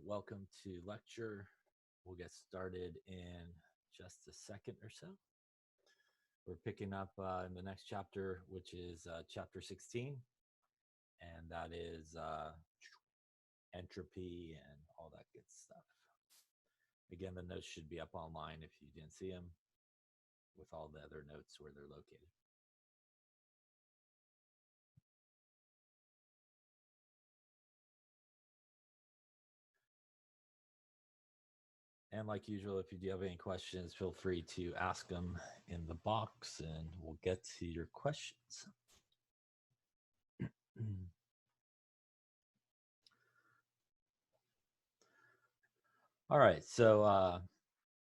Welcome to lecture. We'll get started in just a second or so. We're picking up in the next chapter, which is chapter 16, and that is entropy and all that good stuff. Again, the notes should be up online if you didn't see them, with all the other notes where they're located. And like usual, if you do have any questions, feel free to ask them in the box and we'll get to your questions. All right, so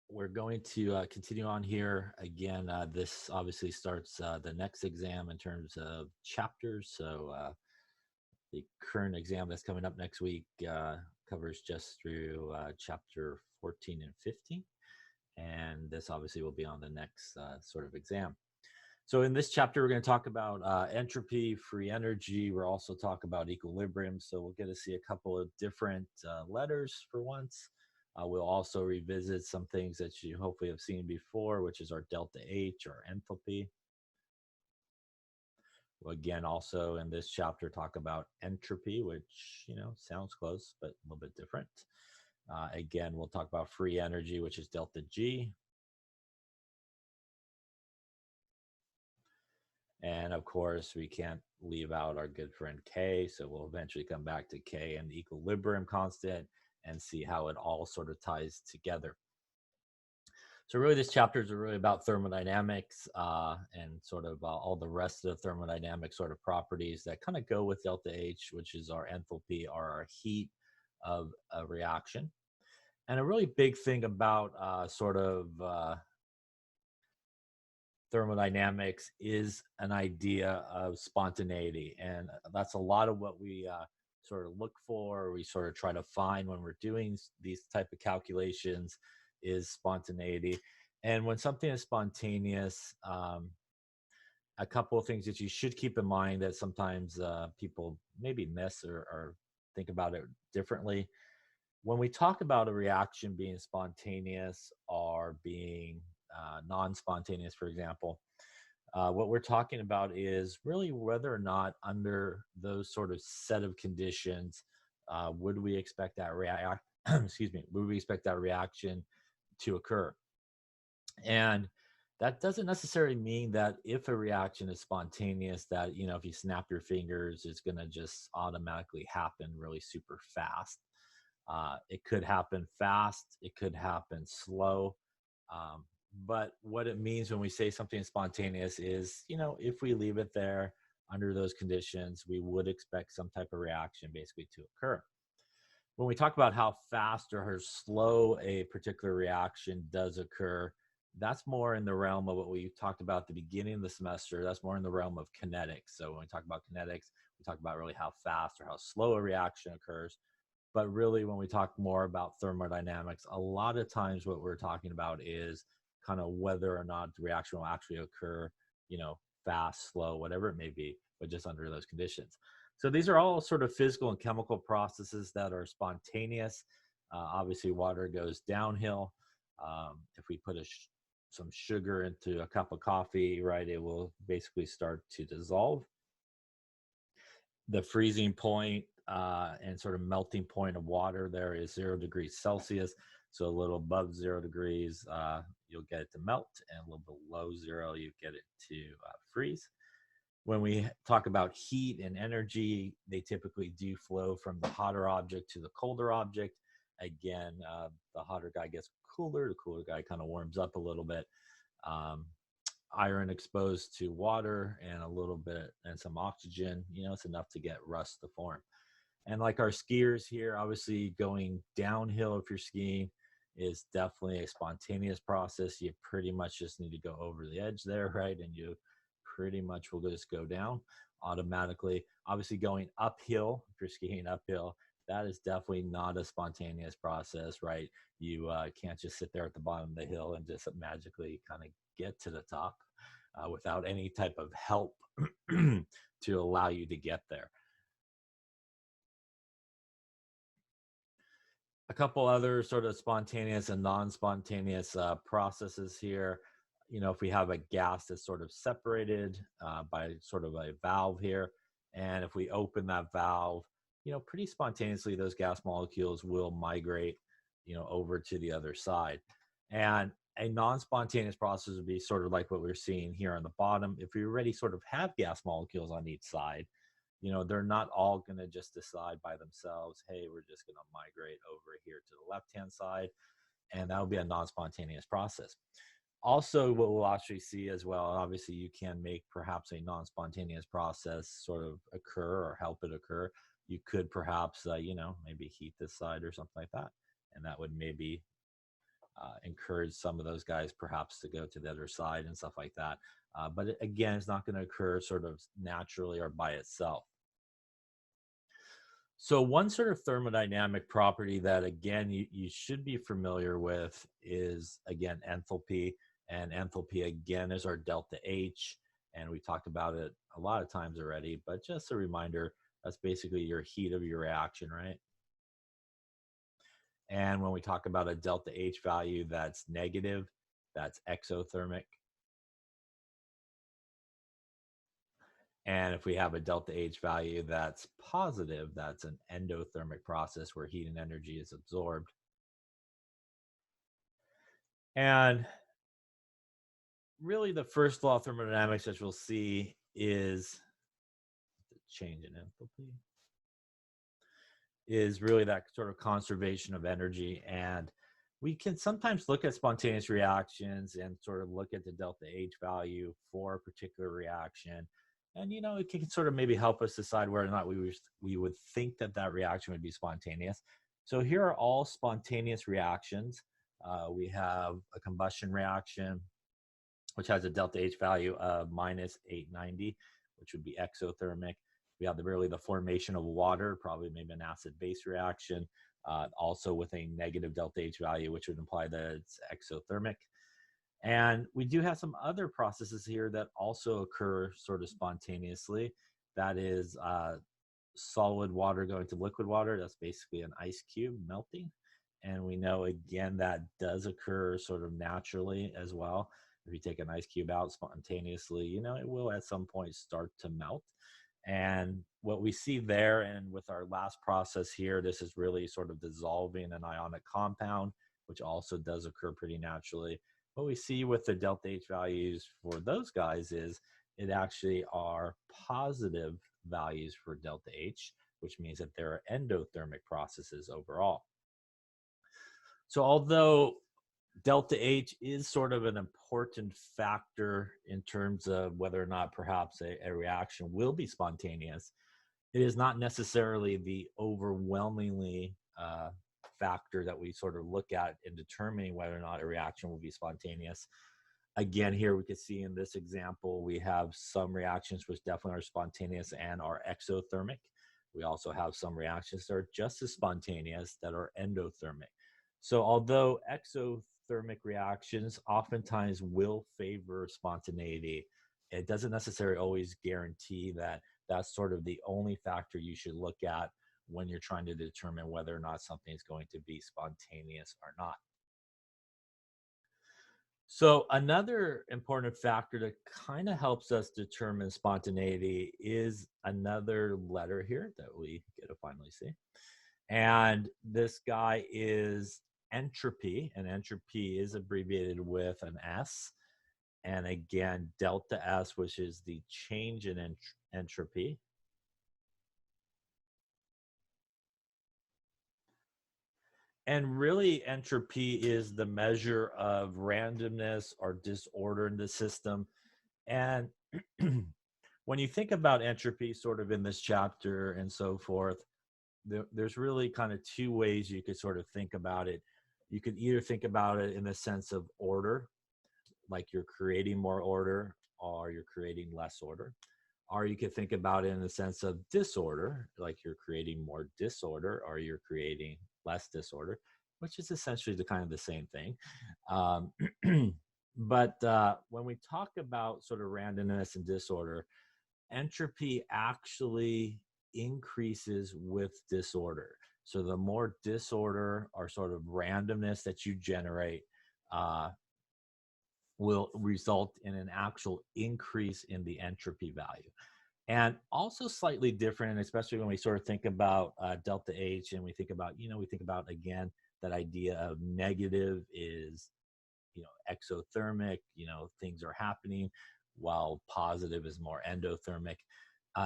we're going to continue on here. Again, this obviously starts the next exam in terms of chapters. So the current exam that's coming up next week covers just through chapter 14 and 15. And this obviously will be on the next sort of exam. So in this chapter, we're going to talk about entropy, free energy. We'll also talk about equilibrium. So we'll get to see a couple of different letters for once. We'll also revisit some things that you hopefully have seen before, which is our delta H, or enthalpy. We'll again also in this chapter talk about entropy, which, sounds close, but a little bit different. Again, we'll talk about free energy, which is delta G. And of course, we can't leave out our good friend K. So we'll eventually come back to K and the equilibrium constant and see how it all sort of ties together. So really, this chapter is really about thermodynamics and sort of all the rest of the thermodynamic sort of properties that kind of go with delta H, which is our enthalpy, or our heat of a reaction. And a really big thing about sort of thermodynamics is an idea of spontaneity. And that's a lot of what we sort of look for, we sort of try to find when we're doing these type of calculations, is spontaneity. And when something is spontaneous, a couple of things that you should keep in mind that sometimes people maybe miss or think about it differently. When we talk about a reaction being spontaneous or being non-spontaneous, for example, what we're talking about is really whether or not under those sort of set of conditions, would we expect that would we expect that reaction to occur? And that doesn't necessarily mean that if a reaction is spontaneous, that, if you snap your fingers, it's going to just automatically happen really super fast. It could happen fast, it could happen slow. But what it means when we say something is spontaneous is, if we leave it there under those conditions, we would expect some type of reaction basically to occur. When we talk about how fast or how slow a particular reaction does occur, that's more in the realm of what we talked about at the beginning of the semester. That's more in the realm of kinetics. So when we talk about kinetics, we talk about really how fast or how slow a reaction occurs. But really, when we talk more about thermodynamics, a lot of times what we're talking about is kind of whether or not the reaction will actually occur, fast, slow, whatever it may be, but just under those conditions. So these are all sort of physical and chemical processes that are spontaneous. Obviously, water goes downhill. If we put some sugar into a cup of coffee, right, it will basically start to dissolve. The freezing point and sort of melting point of water there is 0 degrees Celsius. So a little above 0 degrees, you'll get it to melt, and a little below 0, you get it to freeze. When we talk about heat and energy, they typically do flow from the hotter object to the colder object. Again, the hotter guy gets cooler, the cooler guy kind of warms up a little bit. Iron exposed to water and a little bit and some oxygen, it's enough to get rust to form. And like our skiers here, obviously going downhill if you're skiing is definitely a spontaneous process. You pretty much just need to go over the edge there, right? And you pretty much will just go down automatically. Obviously going uphill, if you're skiing uphill, that is definitely not a spontaneous process, right? You can't just sit there at the bottom of the hill and just magically kind of get to the top without any type of help to allow you to get there. A couple other sort of spontaneous and non-spontaneous processes here. You know, if we have a gas that's sort of separated by sort of a valve here, and if we open that valve, you know, pretty spontaneously, those gas molecules will migrate, you know, over to the other side. And a non-spontaneous process would be sort of like what we're seeing here on the bottom. If we already sort of have gas molecules on each side, you know, they're not all going to just decide by themselves, hey, we're just going to migrate over here to the left hand side, and that would be a non-spontaneous process. Also, what we'll actually see as well, obviously you can make perhaps a non-spontaneous process sort of occur or help it occur. You could perhaps you know, maybe heat this side or something like that, and that would maybe encourage some of those guys perhaps to go to the other side and stuff like that. But again, it's not going to occur sort of naturally or by itself. So one sort of thermodynamic property that, again, you should be familiar with is, again, enthalpy. And enthalpy, again, is our delta H. And we talked about it a lot of times already, but just a reminder, that's basically your heat of your reaction, right? And when we talk about a delta H value that's negative, that's exothermic. And if we have a delta H value that's positive, that's an endothermic process where heat and energy is absorbed. And really the first law of thermodynamics that we'll see is the change in enthalpy, is really that sort of conservation of energy. And we can sometimes look at spontaneous reactions and sort of look at the delta H value for a particular reaction. And, you know, it can sort of maybe help us decide whether or not we would think that that reaction would be spontaneous. So here are all spontaneous reactions. We have a combustion reaction, which has a delta H value of minus 890, which would be exothermic. We have really the formation of water, probably maybe an acid-base reaction, also with a negative delta H value, which would imply that it's exothermic. And we do have some other processes here that also occur sort of spontaneously. That is solid water going to liquid water. That's basically an ice cube melting. And we know, again, that does occur sort of naturally as well. If you take an ice cube out spontaneously, you know, it will at some point start to melt. And what we see there, and with our last process here, this is really sort of dissolving an ionic compound, which also does occur pretty naturally. What we see with the delta H values for those guys is it actually are positive values for delta H, which means that there are endothermic processes overall. So although delta H is sort of an important factor in terms of whether or not perhaps a reaction will be spontaneous, it is not necessarily the overwhelmingly factor that we sort of look at in determining whether or not a reaction will be spontaneous. Again, here we can see in this example, we have some reactions which definitely are spontaneous and are exothermic. We also have some reactions that are just as spontaneous that are endothermic. So although exothermic reactions oftentimes will favor spontaneity, it doesn't necessarily always guarantee that that's sort of the only factor you should look at when you're trying to determine whether or not something is going to be spontaneous or not. So another important factor that kind of helps us determine spontaneity is another letter here that we get to finally see. And this guy is entropy, and entropy is abbreviated with an S. And again, delta S, which is the change in entropy. And really, entropy is the measure of randomness or disorder in the system. And when you think about entropy sort of in this chapter and so forth, there's really kind of two ways you could sort of think about it. You could either think about it in the sense of order, like you're creating more order or you're creating less order. Or you could think about it in the sense of disorder, like you're creating more disorder or you're creating less disorder, which is essentially the same thing. But when we talk about sort of randomness and disorder, entropy actually increases with disorder. So the more disorder or sort of randomness that you generate uh, will result in an actual increase in the entropy value. And also slightly different, especially when we sort of think about delta H, and we think about, we think about, again, that idea of negative is, exothermic, things are happening, while positive is more endothermic.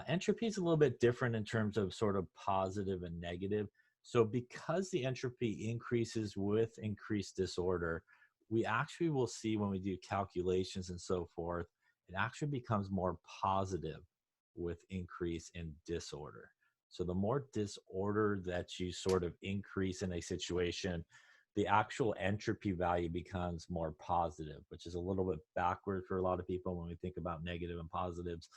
Entropy is a little bit different in terms of sort of positive and negative. So because the entropy increases with increased disorder, we actually will see when we do calculations and so forth, it actually becomes more positive with increase in disorder. So the more disorder that you sort of increase in a situation, the actual entropy value becomes more positive, which is a little bit backward for a lot of people when we think about negative and positives.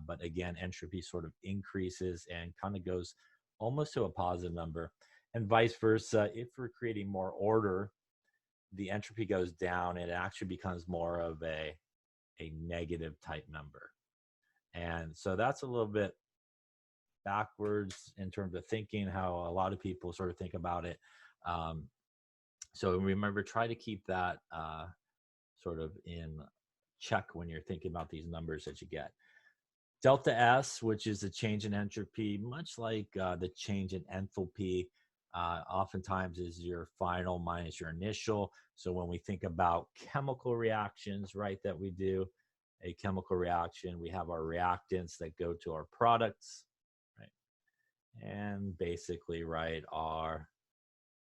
But again, entropy sort of increases and kind of goes almost to a positive number, and vice versa. If we're creating more order, the entropy goes down and it actually becomes more of a negative type number. And so that's a little bit backwards in terms of thinking, how a lot of people sort of think about it. So remember, try to keep that sort of in check when you're thinking about these numbers that you get. Delta S, which is the change in entropy, much like the change in enthalpy, oftentimes is your final minus your initial. So when we think about chemical reactions, right, that we do, a chemical reaction, we have our reactants that go to our products, right? And basically, right, our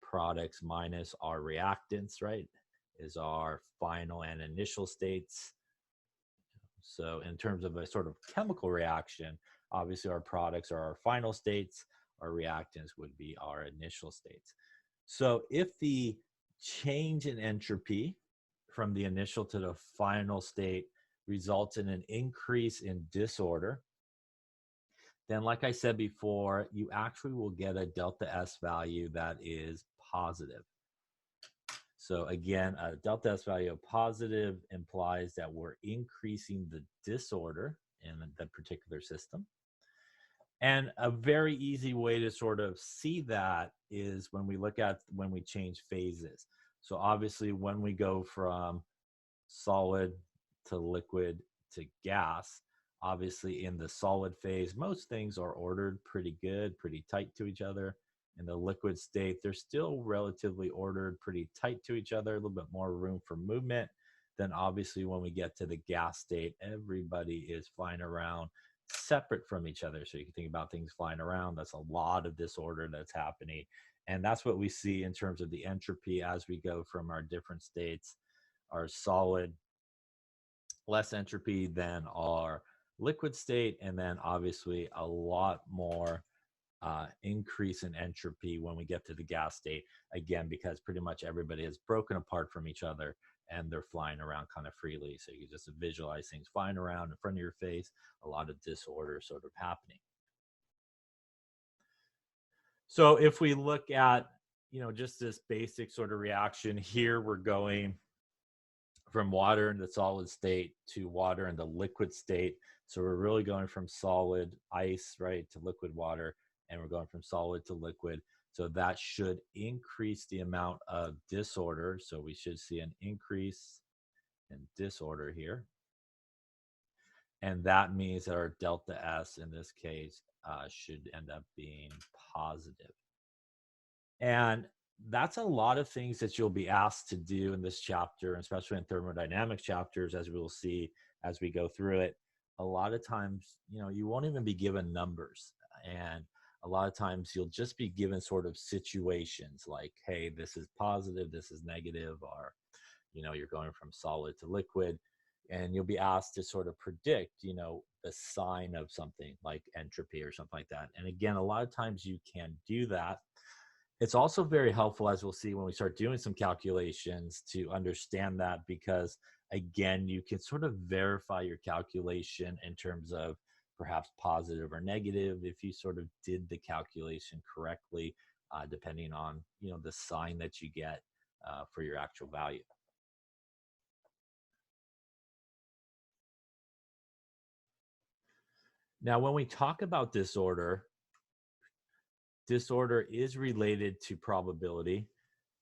products minus our reactants, right, is our final and initial states. So in terms of a sort of chemical reaction, obviously our products are our final states, our reactants would be our initial states. So if the change in entropy from the initial to the final state results in an increase in disorder, then like I said before, you actually will get a delta S value that is positive. So again, a delta S value of positive implies that we're increasing the disorder in the particular system. And a very easy way to sort of see that is when we look at when we change phases. So obviously when we go from solid to liquid to gas, obviously in the solid phase, most things are ordered pretty good, pretty tight to each other. In the liquid state, they're still relatively ordered, pretty tight to each other, a little bit more room for movement. Then obviously when we get to the gas state, everybody is flying around separate from each other. So you can think about things flying around. That's a lot of disorder that's happening. And that's what we see in terms of the entropy as we go from our different states. Our solid, less entropy than our liquid state, and then obviously a lot more increase in entropy when we get to the gas state, again, because pretty much everybody is broken apart from each other and they're flying around kind of freely. So you can just visualize things flying around in front of your face, a lot of disorder sort of happening. So if we look at, just this basic sort of reaction here, we're going from water in the solid state to water in the liquid state. So we're really going from solid ice, right, to liquid water, and we're going from solid to liquid. So that should increase the amount of disorder. So we should see an increase in disorder here. And that means that our delta S in this case should end up being positive. And that's a lot of things that you'll be asked to do in this chapter, especially in thermodynamics chapters, as we will see as we go through it. A lot of times, you won't even be given numbers. And a lot of times you'll just be given sort of situations like, hey, this is positive, this is negative, or, you're going from solid to liquid. And you'll be asked to sort of predict, the sign of something like entropy or something like that. And again, a lot of times you can do that. It's also very helpful, as we'll see when we start doing some calculations, to understand that, because again, you can sort of verify your calculation in terms of perhaps positive or negative if you sort of did the calculation correctly, depending on the sign that you get for your actual value. Now, when we talk about disorder, disorder is related to probability,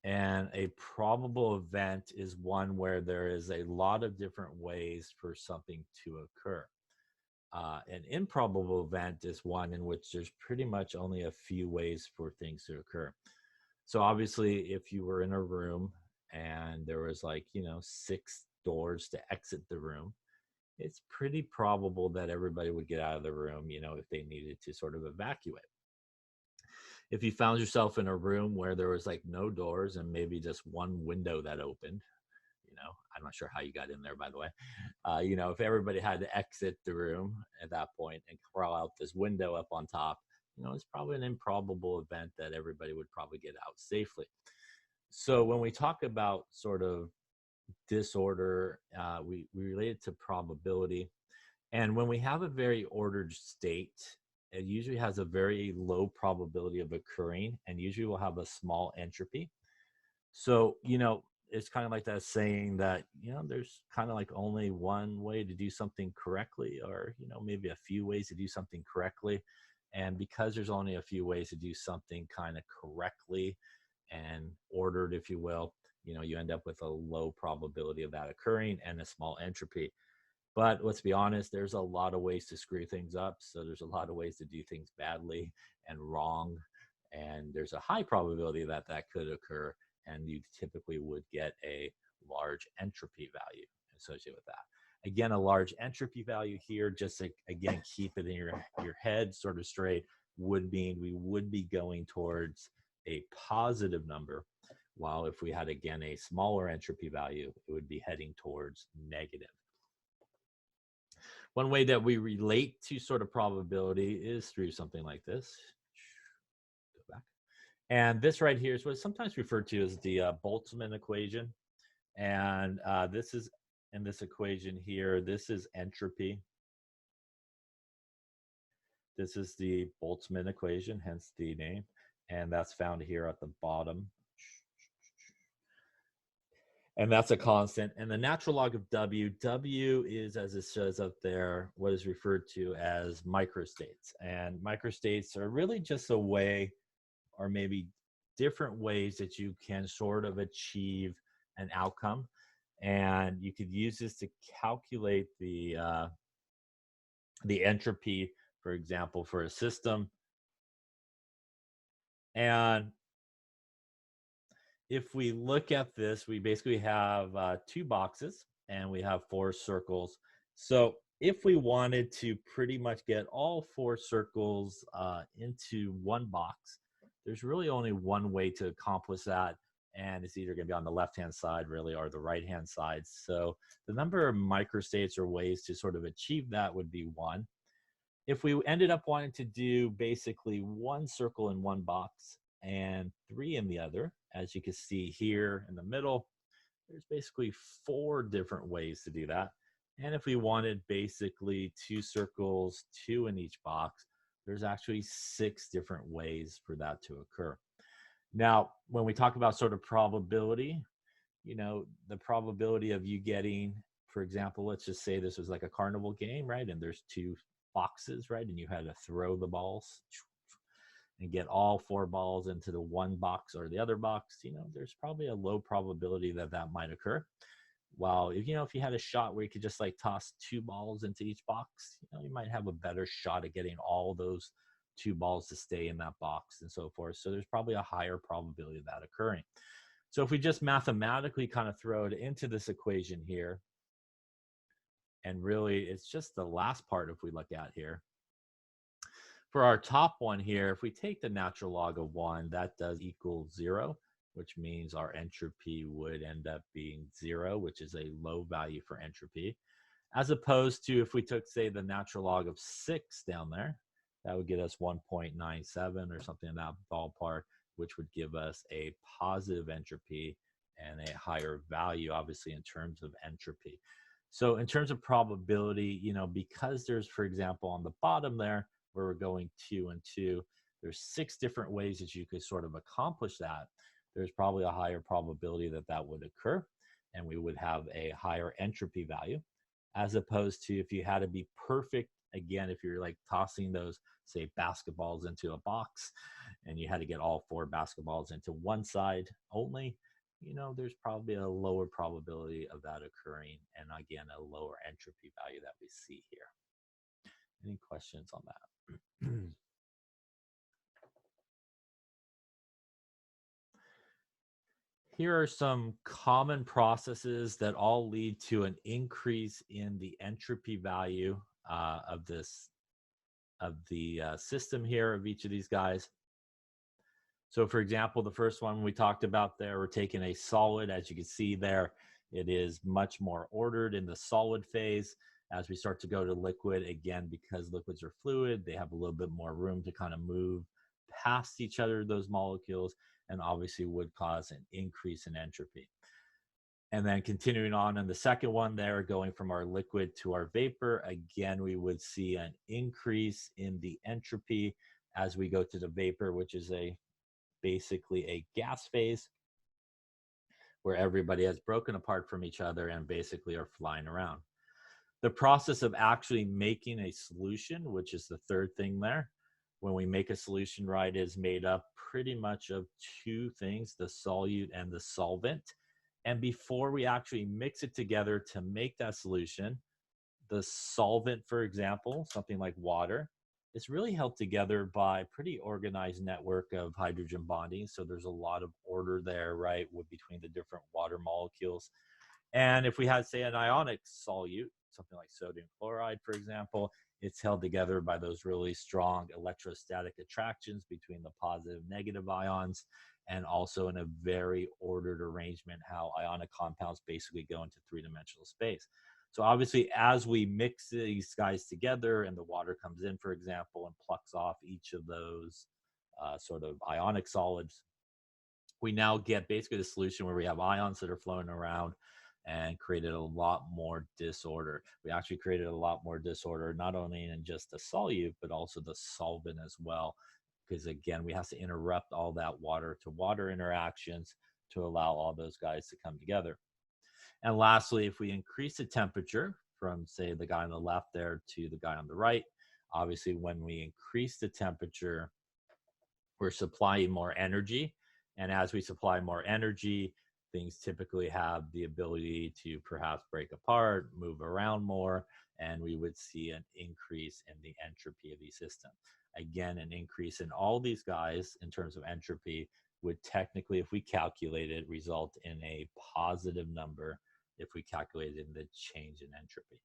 and a probable event is one where there is a lot of different ways for something to occur. An improbable event is one in which there's pretty much only a few ways for things to occur. So obviously, if you were in a room and there was, like, 6 doors to exit the room, it's pretty probable that everybody would get out of the room, if they needed to sort of evacuate. If you found yourself in a room where there was, like, no doors and maybe just one window that opened, I'm not sure how you got in there, by the way. If everybody had to exit the room at that point and crawl out this window up on top, it's probably an improbable event that everybody would probably get out safely. So when we talk about sort of disorder, we relate it to probability. And when we have a very ordered state, it usually has a very low probability of occurring, and usually will have a small entropy. So, it's kind of like that saying that, there's kind of like only one way to do something correctly, or, maybe a few ways to do something correctly. And because there's only a few ways to do something kind of correctly and ordered, if you will, you end up with a low probability of that occurring and a small entropy. But let's be honest, there's a lot of ways to screw things up. So there's a lot of ways to do things badly and wrong. And there's a high probability that that could occur. And you typically would get a large entropy value associated with that. Again, a large entropy value here, just to, again, keep it in your head sort of straight, would mean we would be going towards a positive number. While if we had, again, a smaller entropy value, it would be heading towards negative. One way that we relate to sort of probability is through something like this. Go back. And this right here is what's sometimes referred to as the Boltzmann equation. And this is, in this equation here, this is entropy. This is the Boltzmann equation, hence the name. And that's found here at the bottom. And that's a constant. And the natural log of W is, as it says up there, what is referred to as microstates. And microstates are really just a way, or maybe different ways, that you can sort of achieve an outcome. And you could use this to calculate the entropy, for example, for a system. And if we look at this, we basically have 2 boxes and we have 4 circles. So if we wanted to pretty much get all 4 circles into one box, there's really only one way to accomplish that. And it's either going to be on the left-hand side, really, or the right-hand side. So the number of microstates or ways to sort of achieve that would be 1. If we ended up wanting to do basically 1 circle in one box and 3 in the other, as you can see here in the middle, there's basically 4 different ways to do that. And if we wanted basically 2 circles, 2 in each box, there's actually 6 different ways for that to occur. Now, when we talk about sort of probability, the probability of you getting, for example, let's just say this was like a carnival game, right? And there's 2 boxes, right? And you had to throw the balls and get all 4 balls into the one box or the other box, there's probably a low probability that that might occur. While if you had a shot where you could just like toss 2 balls into each box, you might have a better shot at getting all those 2 balls to stay in that box and so forth. So there's probably a higher probability of that occurring. So if we just mathematically kind of throw it into this equation here, and really it's just the last part if we look at here. For our top one here, if we take the natural log of 1, that does equal 0, which means our entropy would end up being 0, which is a low value for entropy. As opposed to if we took, say, the natural log of 6 down there, that would get us 1.97 or something in that ballpark, which would give us a positive entropy and a higher value, obviously, in terms of entropy. So in terms of probability, because there's, for example, on the bottom there, where we're going 2 and 2, there's 6 different ways that you could sort of accomplish that. There's probably a higher probability that that would occur, and we would have a higher entropy value, as opposed to if you had to be perfect Again, if you're like tossing those, say, basketballs into a box and you had to get all 4 basketballs into one side only, there's probably a lower probability of that occurring. And again, a lower entropy value that we see here. Any questions on that? Here are some common processes that all lead to an increase in the entropy value of the system here of each of these guys. So for example, the first one we talked about there, we're taking a solid. As you can see there, it is much more ordered in the solid phase. As we start to go to liquid, again, because liquids are fluid, they have a little bit more room to kind of move past each other, those molecules, and obviously would cause an increase in entropy. And then continuing on in the second one there, going from our liquid to our vapor, again, we would see an increase in the entropy as we go to the vapor, which is basically a gas phase where everybody has broken apart from each other and basically are flying around. The process of actually making a solution, which is the third thing there, when we make a solution, right, is made up pretty much of 2 things, the solute and the solvent. And before we actually mix it together to make that solution, the solvent, for example, something like water, is really held together by a pretty organized network of hydrogen bonding. So there's a lot of order there, right, between the different water molecules. And if we had, say, an ionic solute, something like sodium chloride, for example, it's held together by those really strong electrostatic attractions between the positive and negative ions, and also in a very ordered arrangement how ionic compounds basically go into 3-dimensional space. So obviously, as we mix these guys together and the water comes in, for example, and plucks off each of those sort of ionic solids, we now get basically the solution where we have ions that are flowing around and created a lot more disorder. We actually created a lot more disorder, not only in just the solute, but also the solvent as well. Because again, we have to interrupt all that water to water interactions to allow all those guys to come together. And lastly, if we increase the temperature from, say, the guy on the left there to the guy on the right, obviously when we increase the temperature, we're supplying more energy. And as we supply more energy, things typically have the ability to perhaps break apart, move around more, and we would see an increase in the entropy of the system. Again, an increase in all these guys in terms of entropy would technically, if we calculate it, result in a positive number if we calculated the change in entropy.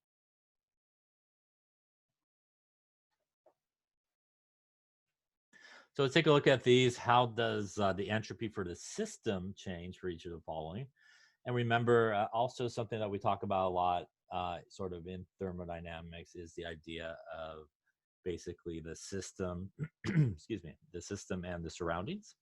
So let's take a look at these. How does the entropy for the system change for each of the following? And remember, also something that we talk about a lot sort of in thermodynamics is the idea of basically the system, excuse me, the system and the surroundings.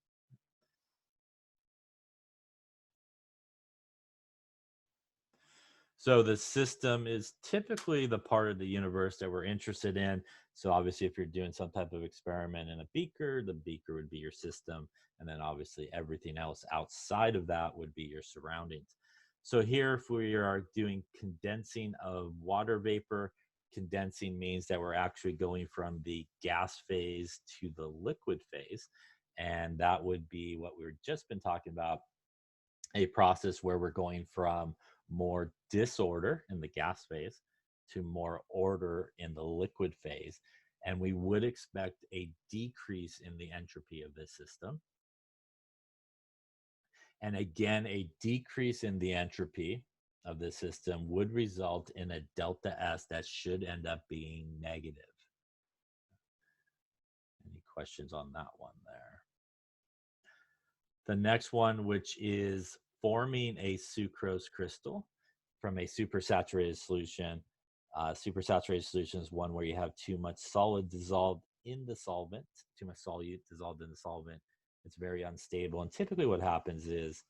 So the system is typically the part of the universe that we're interested in. So obviously, if you're doing some type of experiment in a beaker, the beaker would be your system. And then obviously everything else outside of that would be your surroundings. So here, if we are doing condensing of water vapor, condensing means that we're actually going from the gas phase to the liquid phase. And that would be what we've just been talking about, a process where we're going from more disorder in the gas phase to more order in the liquid phase. And we would expect a decrease in the entropy of this system. And again, a decrease in the entropy of the system would result in a delta S that should end up being negative. Any questions on that one there? The next one, which is forming a sucrose crystal from a supersaturated solution. Supersaturated solution is one where you have too much solid dissolved in the solvent, too much solute dissolved in the solvent. It's very unstable. And typically what happens is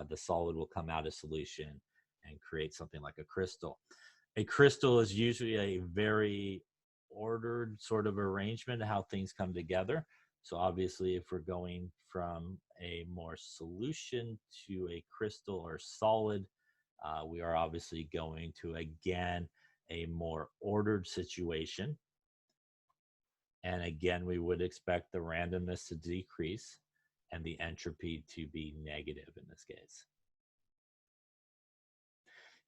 the solid will come out of solution and create something like a crystal. A crystal is usually a very ordered sort of arrangement of how things come together. So obviously, if we're going from a more solution to a crystal or solid, we are obviously going to, again, a more ordered situation. And again, we would expect the randomness to decrease and the entropy to be negative in this case.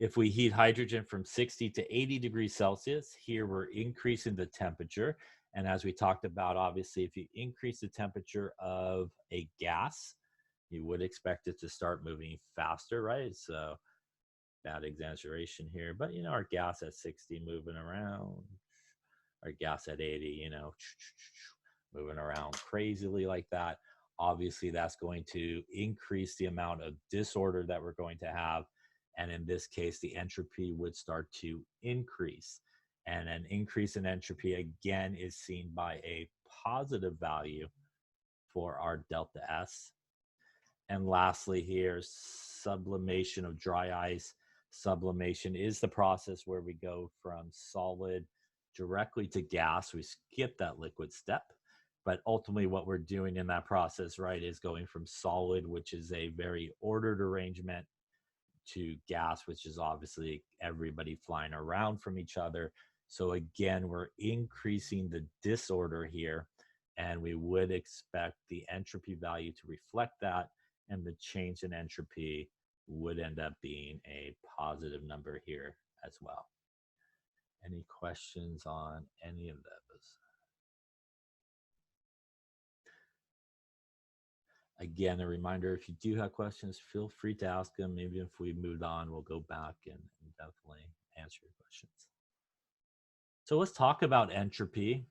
If we heat hydrogen from 60 to 80 degrees Celsius, here we're increasing the temperature. And as we talked about, obviously, if you increase the temperature of a gas, you would expect it to start moving faster, right? So bad exaggeration here, but our gas at 60 moving around, our gas at 80, moving around crazily like that. Obviously, that's going to increase the amount of disorder that we're going to have. And in this case, the entropy would start to increase. And an increase in entropy, again, is seen by a positive value for our delta S. And lastly here, sublimation of dry ice. Sublimation is the process where we go from solid directly to gas. We skip that liquid step. But ultimately what we're doing in that process, right, is going from solid, which is a very ordered arrangement, to gas, which is obviously everybody flying around from each other. So again, we're increasing the disorder here, and we would expect the entropy value to reflect that, and the change in entropy would end up being a positive number here as well. Any questions on any of those? Again, a reminder, if you do have questions, feel free to ask them. Maybe if we moved on, we'll go back and definitely answer your questions. So let's talk about entropy.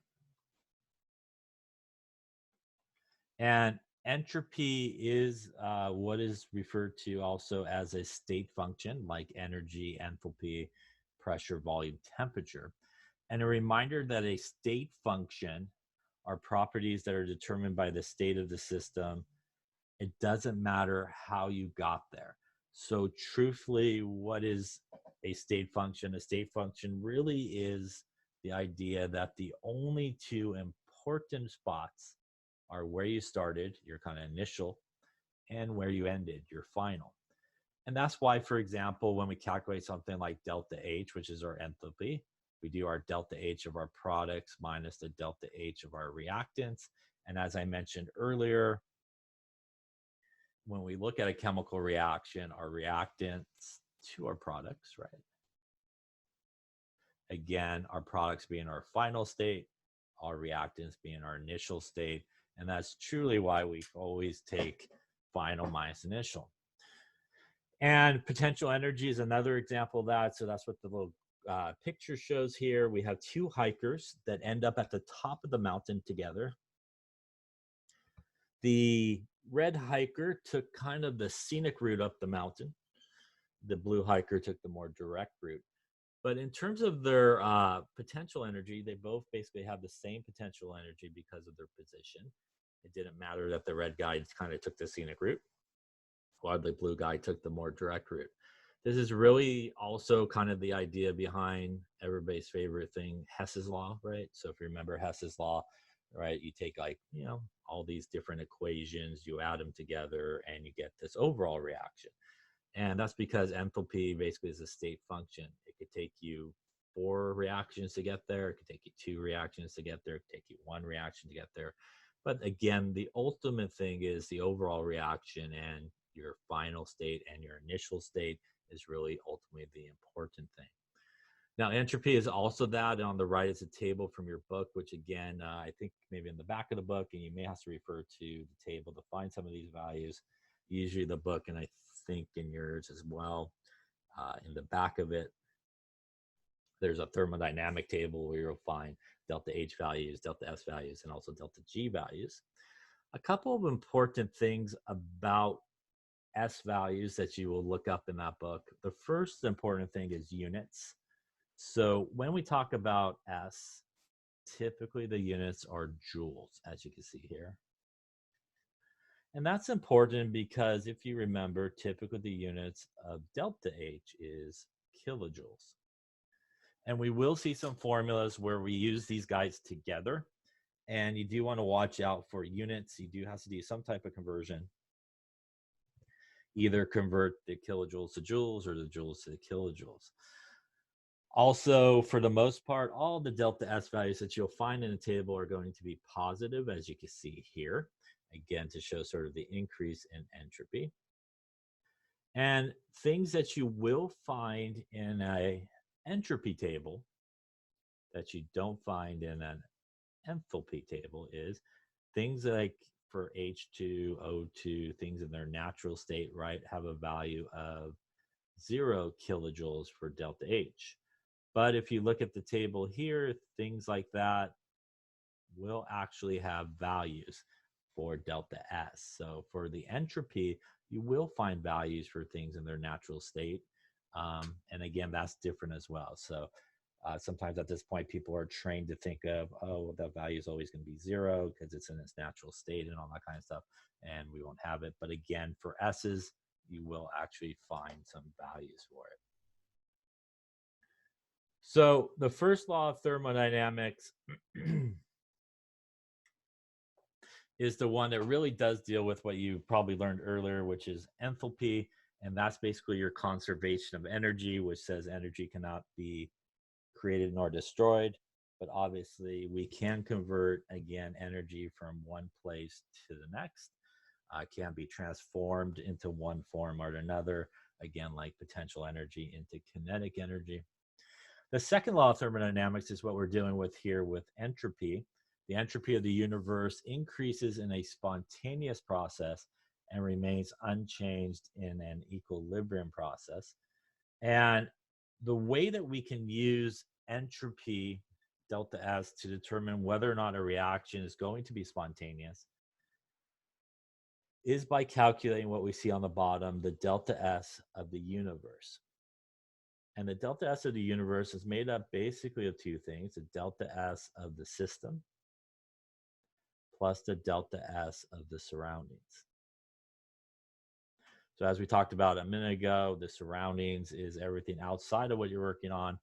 And entropy is what is referred to also as a state function, like energy, enthalpy, pressure, volume, temperature. And a reminder that a state function are properties that are determined by the state of the system. It doesn't matter how you got there. So truthfully, what is a state function? A state function really is the idea that the only two important spots are where you started, your kind of initial, and where you ended, your final. And that's why, for example, when we calculate something like delta H, which is our enthalpy, we do our delta H of our products minus the delta H of our reactants. And as I mentioned earlier, when we look at a chemical reaction, our reactants to our products, right? Again, our products being our final state, our reactants being our initial state. And that's truly why we always take final minus initial. And potential energy is another example of that. So that's what the little picture shows here. We have two hikers that end up at the top of the mountain together. The red hiker took kind of the scenic route up the mountain. The blue hiker took the more direct route. But in terms of their potential energy, they both basically have the same potential energy because of their position. It didn't matter that the red guy kind of took the scenic route, while the blue guy took the more direct route. This is really also kind of the idea behind everybody's favorite thing, Hess's law, right? So if you remember Hess's law, right, you take all these different equations, you add them together, and you get this overall reaction. And that's because enthalpy basically is a state function. It could take you 4 reactions to get there. It could take you 2 reactions to get there. It could take you 1 reaction to get there. But again, the ultimate thing is the overall reaction, and your final state and your initial state is really ultimately the important thing. Now, entropy is also that. And on the right is a table from your book, which again, I think maybe in the back of the book, and you may have to refer to the table to find some of these values. Usually the book, and I think in yours as well, in the back of it, there's a thermodynamic table where you'll find delta H values, delta S values, and also delta G values. A couple of important things about S values that you will look up in that book. The first important thing is units. So when we talk about S, typically the units are joules, as you can see here. And that's important because if you remember, typically the units of delta H is kilojoules. And we will see some formulas where we use these guys together. And you do want to watch out for units. You do have to do some type of conversion. Either convert the kilojoules to joules or the joules to the kilojoules. Also, for the most part, all the delta S values that you'll find in a table are going to be positive, as you can see here, again, to show sort of the increase in entropy. And things that you will find in an entropy table that you don't find in an enthalpy table is things like for H2O2, things in their natural state, right, have a value of 0 kilojoules for delta H. But if you look at the table here, things like that will actually have values for delta S. So for the entropy, you will find values for things in their natural state. And again, that's different as well. So sometimes at this point, people are trained to think of, oh, the value is always going to be 0 because it's in its natural state and all that kind of stuff, and we won't have it. But again, for S's, you will actually find some values for it. So the first law of thermodynamics is the one that really does deal with what you probably learned earlier, which is enthalpy. And that's basically your conservation of energy, which says energy cannot be created nor destroyed. But obviously, we can convert, again, energy from one place to the next. Can be transformed into one form or another, again, like potential energy into kinetic energy. The second law of thermodynamics is what we're dealing with here with entropy. The entropy of the universe increases in a spontaneous process and remains unchanged in an equilibrium process. And the way that we can use entropy, delta S, to determine whether or not a reaction is going to be spontaneous is by calculating what we see on the bottom, the delta S of the universe. And the delta S of the universe is made up basically of two things: the delta S of the system plus the delta S of the surroundings. So as we talked about a minute ago, the surroundings is everything outside of what you're working on.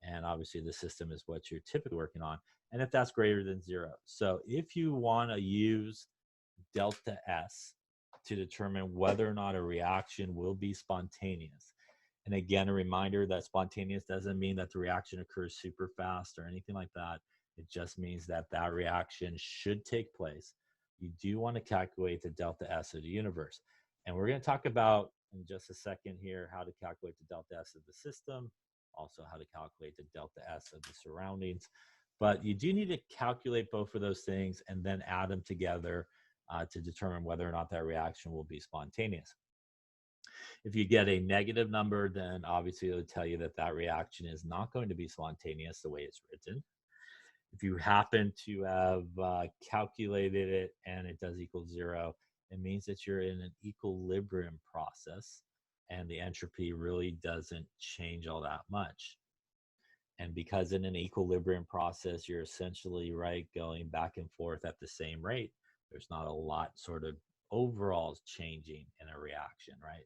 And obviously the system is what you're typically working on. And if that's greater than 0. So if you want to use delta S to determine whether or not a reaction will be spontaneous, and again, a reminder that spontaneous doesn't mean that the reaction occurs super fast or anything like that. It just means that that reaction should take place. You do want to calculate the delta S of the universe. And we're going to talk about in just a second here how to calculate the delta S of the system, also how to calculate the delta S of the surroundings. But you do need to calculate both of those things and then add them together to determine whether or not that reaction will be spontaneous. If you get a negative number, then obviously it'll tell you that that reaction is not going to be spontaneous the way it's written. If you happen to have calculated it and it does equal 0, it means that you're in an equilibrium process and the entropy really doesn't change all that much. And because in an equilibrium process, you're essentially, right, going back and forth at the same rate, there's not a lot sort of overall changing in a reaction, right?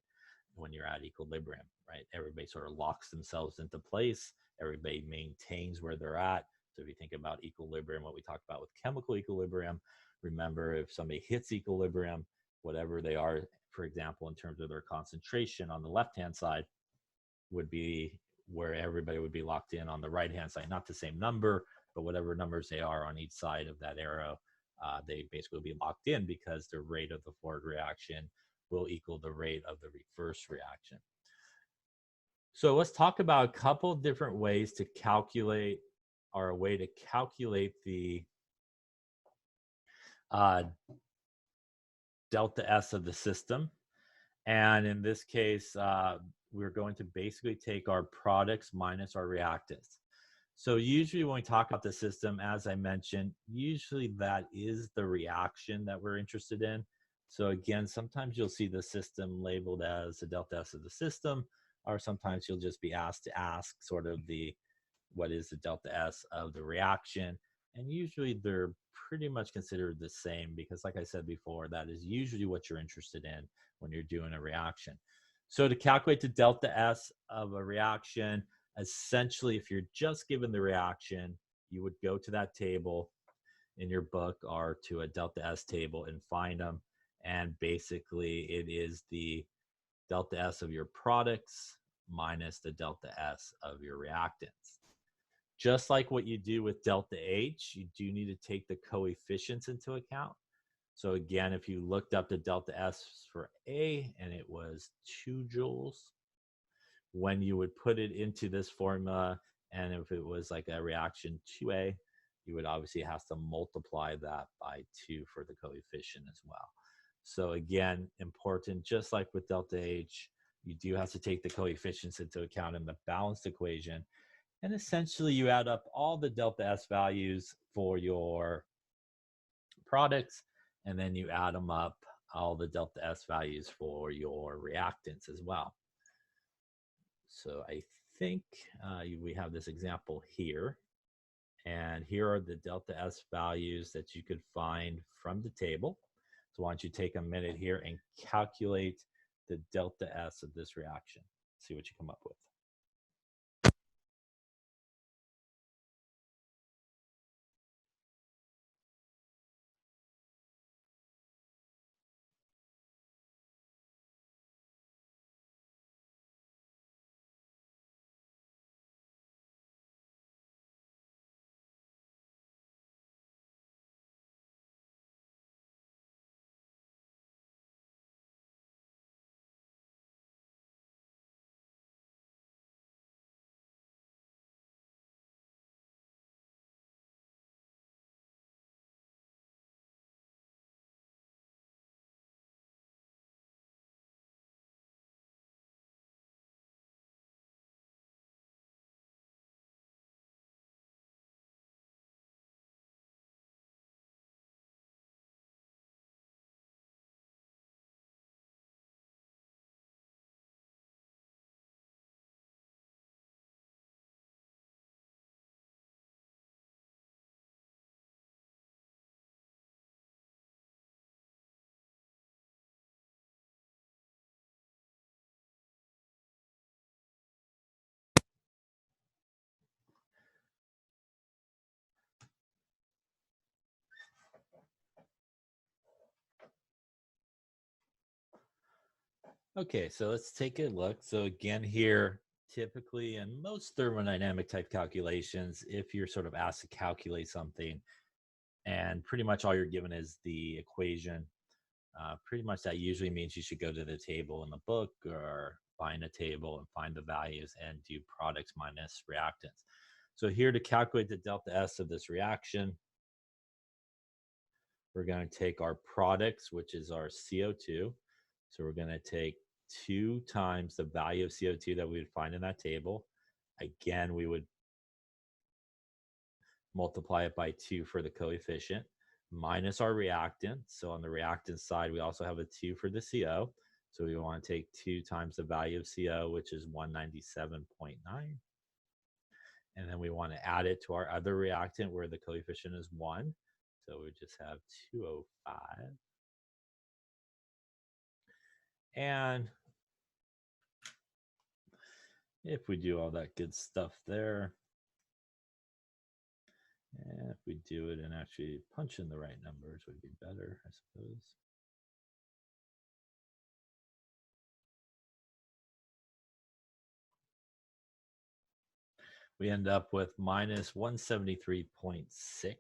When you're at equilibrium, right? Everybody sort of locks themselves into place. Everybody maintains where they're at. So if you think about equilibrium, what we talked about with chemical equilibrium, remember if somebody hits equilibrium, whatever they are, for example, in terms of their concentration on the left-hand side, would be where everybody would be locked in on the right-hand side. Not the same number, but whatever numbers they are on each side of that arrow, they basically be locked in because the rate of the forward reaction will equal the rate of the reverse reaction. So let's talk about a couple of different ways to calculate, or a way to calculate the delta S of the system. And in this case, we're going to basically take our products minus our reactants. So usually when we talk about the system, as I mentioned, usually that is the reaction that we're interested in. So again, sometimes you'll see the system labeled as the delta S of the system, or sometimes you'll just be asked to ask sort of what is the delta S of the reaction. And usually they're pretty much considered the same because, like I said before, that is usually what you're interested in when you're doing a reaction. So to calculate the delta S of a reaction, essentially, if you're just given the reaction, you would go to that table in your book or to a delta S table and find them. And basically, it is the delta S of your products minus the delta S of your reactants. Just like what you do with delta H, you do need to take the coefficients into account. So again, if you looked up the delta S for A and it was 2 joules, when you would put it into this formula, and if it was like a reaction 2A, you would obviously have to multiply that by 2 for the coefficient as well. So again, important, just like with delta H, you do have to take the coefficients into account in the balanced equation. And essentially, you add up all the delta S values for your products, and then you add them up, all the delta S values for your reactants as well. So I think we have this example here. And here are the delta S values that you could find from the table. So why don't you take a minute here and calculate the delta S of this reaction. See what you come up with. Okay, so let's take a look. So again here, typically in most thermodynamic type calculations, if you're sort of asked to calculate something and pretty much all you're given is the equation, pretty much that usually means you should go to the table in the book or find a table and find the values and do products minus reactants. So here to calculate the delta S of this reaction, we're going to take our products, which is our CO2. So we're going to take 2 times the value of CO2 that we would find in that table. Again, we would multiply it by 2 for the coefficient, minus our reactant. So on the reactant side, we also have a 2 for the CO. So we want to take 2 times the value of CO, which is 197.9. And then we want to add it to our other reactant where the coefficient is 1. So we just have 205. And if we do all that good stuff there, and if we do it and actually punch in the right numbers would be better, I suppose. We end up with minus 173.6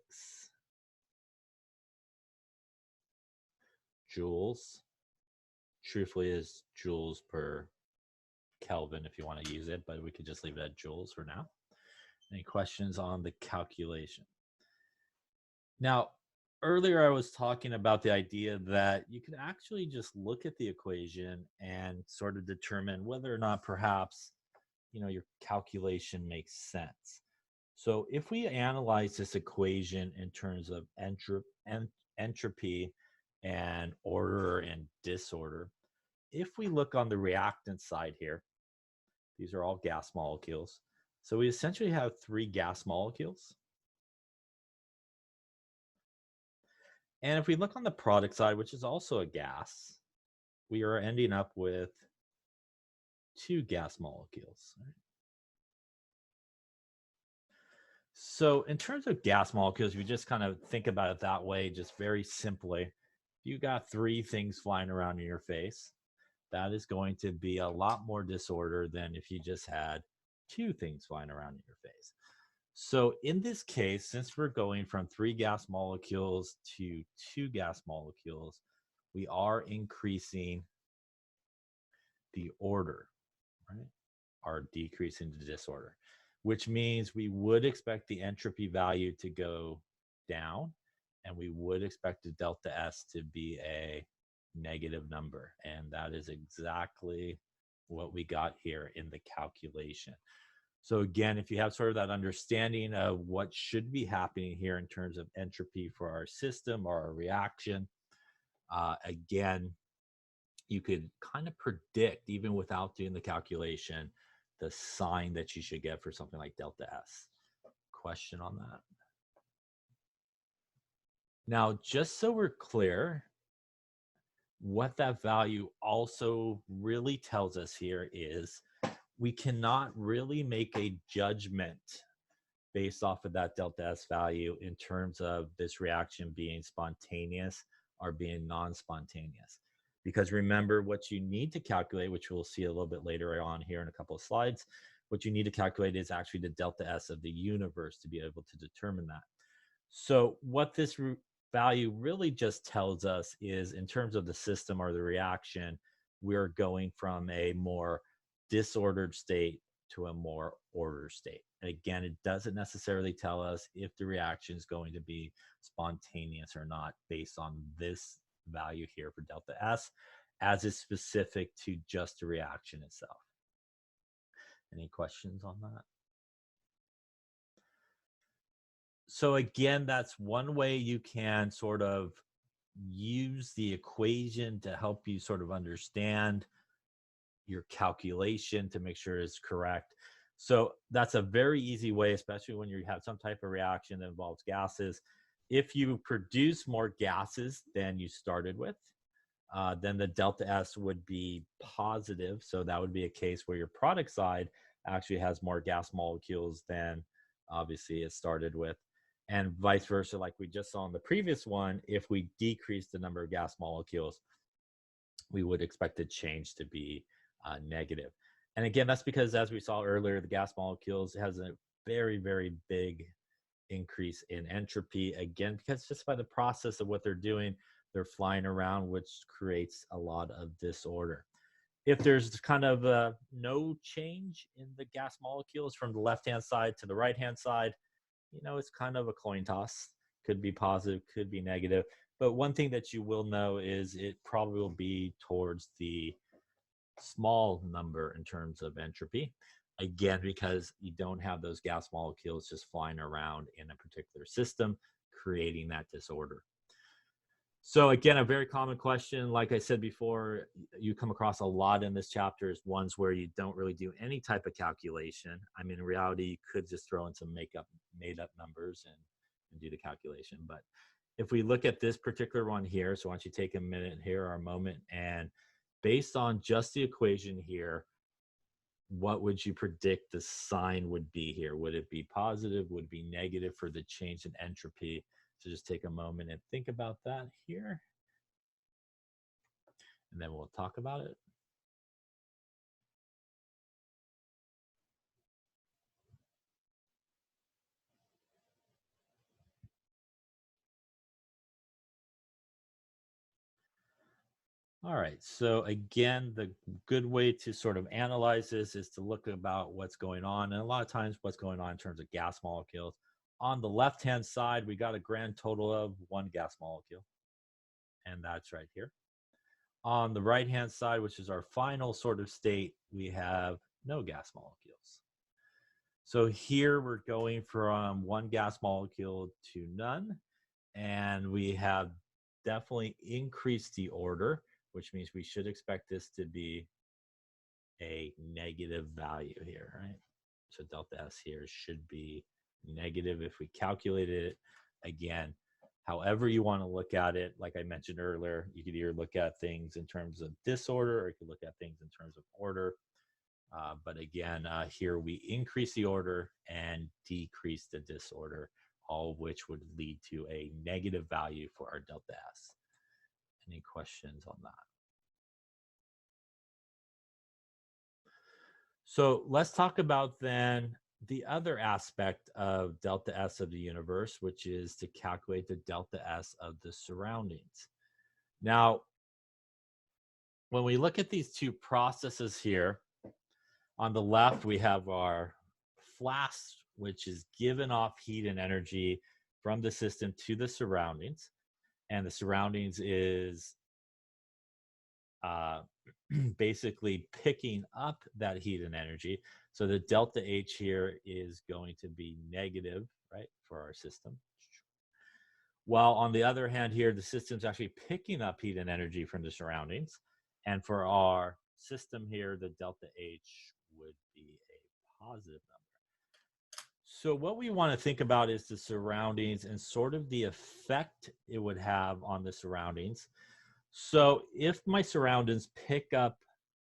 joules. Truthfully, is joules per Kelvin if you want to use it, but we could just leave it at joules for now. Any questions on the calculation? Now, earlier I was talking about the idea that you can actually just look at the equation and sort of determine whether or not perhaps your calculation makes sense. So if we analyze this equation in terms of entropy and order and disorder, if we look on the reactant side here, these are all gas molecules. So we essentially have 3 gas molecules. And if we look on the product side, which is also a gas, we are ending up with 2 gas molecules. Right? So in terms of gas molecules, if you just kind of think about it that way, just very simply, you got 3 things flying around in your face. that is going to be a lot more disorder than if you just had two things flying around in your face. So in this case, since we're going from 3 gas molecules to 2 gas molecules, we are increasing the order, right? Are decreasing the disorder, which means we would expect the entropy value to go down, and we would expect the delta S to be a negative number. And that is exactly what we got here in the calculation. So again, if you have sort of that understanding of what should be happening here in terms of entropy for our system or our reaction, again, you could kind of predict, even without doing the calculation, the sign that you should get for something like delta S. Question on that? Now, just so we're clear, what that value also really tells us here is we cannot really make a judgment based off of that delta S value in terms of this reaction being spontaneous or being non-spontaneous. Because remember, what you need to calculate, which we'll see a little bit later on here in a couple of slides, what you need to calculate is actually the delta S of the universe to be able to determine that. So what this value really just tells us is, in terms of the system or the reaction, we're going from a more disordered state to a more ordered state. And again, it doesn't necessarily tell us if the reaction is going to be spontaneous or not based on this value here for delta S, as is specific to just the reaction itself. Any questions on that? So again, that's one way you can sort of use the equation to help you sort of understand your calculation to make sure it's correct. So that's a very easy way, especially when you have some type of reaction that involves gases. If you produce more gases than you started with, then the delta S would be positive. So that would be a case where your product side actually has more gas molecules than obviously it started with. And vice versa, like we just saw in the previous one, if we decrease the number of gas molecules, we would expect the change to be negative. And again, that's because, as we saw earlier, the gas molecules has a very, very big increase in entropy. Again, because just by the process of what they're doing, they're flying around, which creates a lot of disorder. If there's kind of no change in the gas molecules from the left-hand side to the right-hand side, you know, it's kind of a coin toss. Could be positive, could be negative. But one thing that you will know is it probably will be towards the small number in terms of entropy. Again, because you don't have those gas molecules just flying around in a particular system, creating that disorder. So again, a very common question, like I said before, you come across a lot in this chapter, is ones where you don't really do any type of calculation. I mean, in reality, you could just throw in some made up numbers and do the calculation. But if we look at this particular one here, so why don't you take a minute here or a moment, and based on just the equation here, what would you predict the sign would be here? Would it be positive? Would it be negative for the change in entropy? So just take a moment and think about that here, and then we'll talk about it. All right, so again, the good way to sort of analyze this is to look about what's going on, and a lot of times what's going on in terms of gas molecules. On the left-hand side, we got a grand total of 1 gas molecule, and that's right here. On the right-hand side, which is our final sort of state, we have no gas molecules. So here we're going from 1 gas molecule to none, and we have definitely increased the order, which means we should expect this to be a negative value here, right? So delta S here should be negative if we calculated it. Again, however you want to look at it, like I mentioned earlier, you could either look at things in terms of disorder, or you could look at things in terms of order. But again, here we increase the order and decrease the disorder, all of which would lead to a negative value for our delta S. Any questions on that? So let's talk about then the other aspect of delta S of the universe, which is to calculate the delta S of the surroundings. Now, when we look at these two processes here, on the left, we have our flask, which is giving off heat and energy from the system to the surroundings. And the surroundings is basically picking up that heat and energy. So the delta H here is going to be negative, right, for our system. While on the other hand here, the system's actually picking up heat and energy from the surroundings. And for our system here, the delta H would be a positive number. So what we want to think about is the surroundings and sort of the effect it would have on the surroundings. So if my surroundings pick up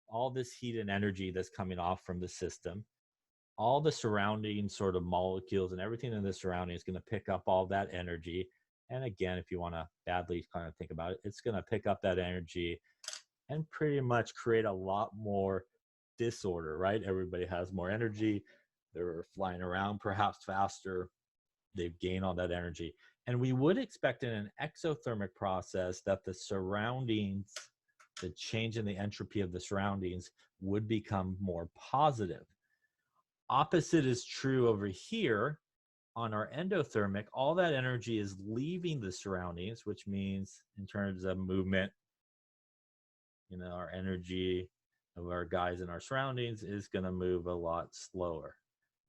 all this heat and energy that's coming off from the system, all the surrounding sort of molecules and everything in the surrounding is going to pick up all that energy. And again, if you want to badly kind of think about it, it's going to pick up that energy and pretty much create a lot more disorder, right? Everybody has more energy. They're flying around perhaps faster. They've gained all that energy. And we would expect in an exothermic process that the surroundings, the change in the entropy of the surroundings would become more positive. Opposite is true over here. On our endothermic, all that energy is leaving the surroundings, which means in terms of movement, our energy of our guys in our surroundings is going to move a lot slower.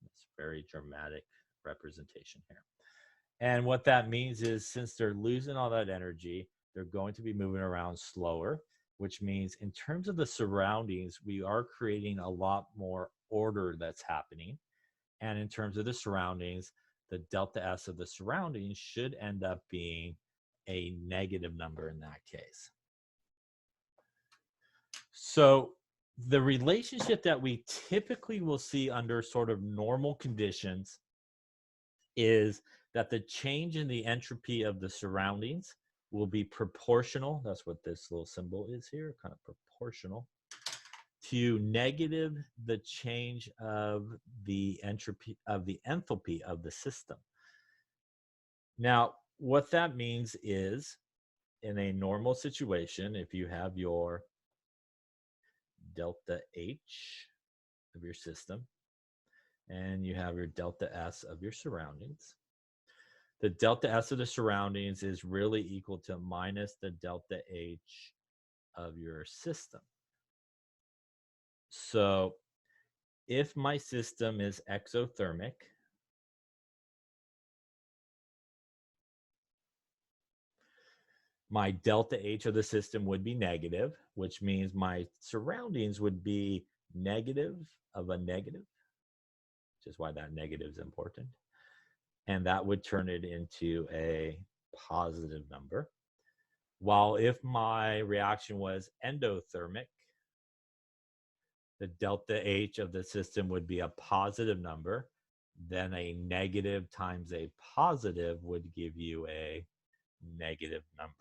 It's a very dramatic representation here. And what that means is since they're losing all that energy, they're going to be moving around slower, which means in terms of the surroundings, we are creating a lot more order that's happening. And in terms of the surroundings, the delta S of the surroundings should end up being a negative number in that case. So the relationship that we typically will see under sort of normal conditions is that the change in the entropy of the surroundings will be proportional. That's what this little symbol is here, kind of proportional to negative the change of the entropy of the enthalpy of the system. Now, what that means is in a normal situation, if you have your delta H of your system and you have your delta S of your surroundings, the delta S of the surroundings is really equal to minus the delta H of your system. So if my system is exothermic, my delta H of the system would be negative, which means my surroundings would be negative of a negative, which is why that negative is important. And that would turn it into a positive number. While if my reaction was endothermic, the delta H of the system would be a positive number. Then a negative times a positive would give you a negative number.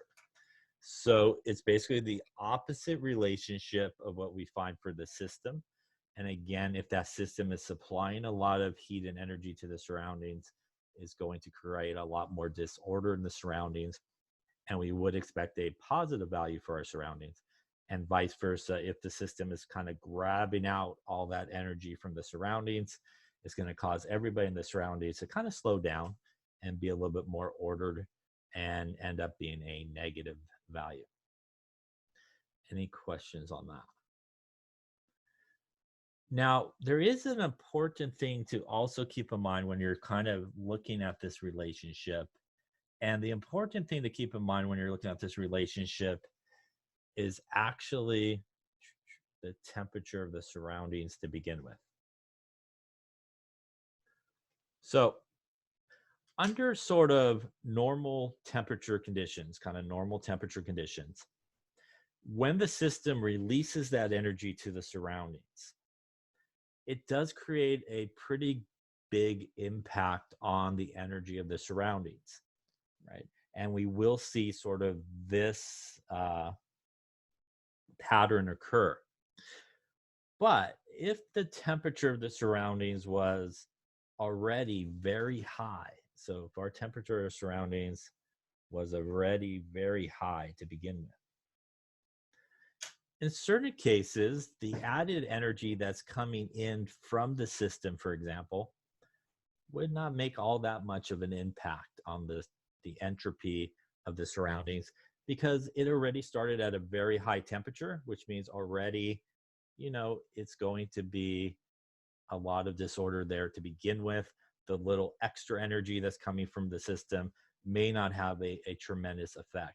So it's basically the opposite relationship of what we find for the system. And again, if that system is supplying a lot of heat and energy to the surroundings, is going to create a lot more disorder in the surroundings. And we would expect a positive value for our surroundings. And vice versa, if the system is kind of grabbing out all that energy from the surroundings, it's going to cause everybody in the surroundings to kind of slow down and be a little bit more ordered and end up being a negative value. Any questions on that? Now, there is an important thing to also keep in mind when you're kind of looking at this relationship. And the important thing to keep in mind when you're looking at this relationship is actually the temperature of the surroundings to begin with. So under sort of normal temperature conditions, kind of normal temperature conditions, when the system releases that energy to the surroundings, it does create a pretty big impact on the energy of the surroundings, right? And we will see sort of this pattern occur. But if the temperature of the surroundings was already very high, so if our temperature of surroundings was already very high to begin with, in certain cases, the added energy that's coming in from the system, for example, would not make all that much of an impact on the entropy of the surroundings because it already started at a very high temperature, which means already, it's going to be a lot of disorder there to begin with. The little extra energy that's coming from the system may not have a tremendous effect.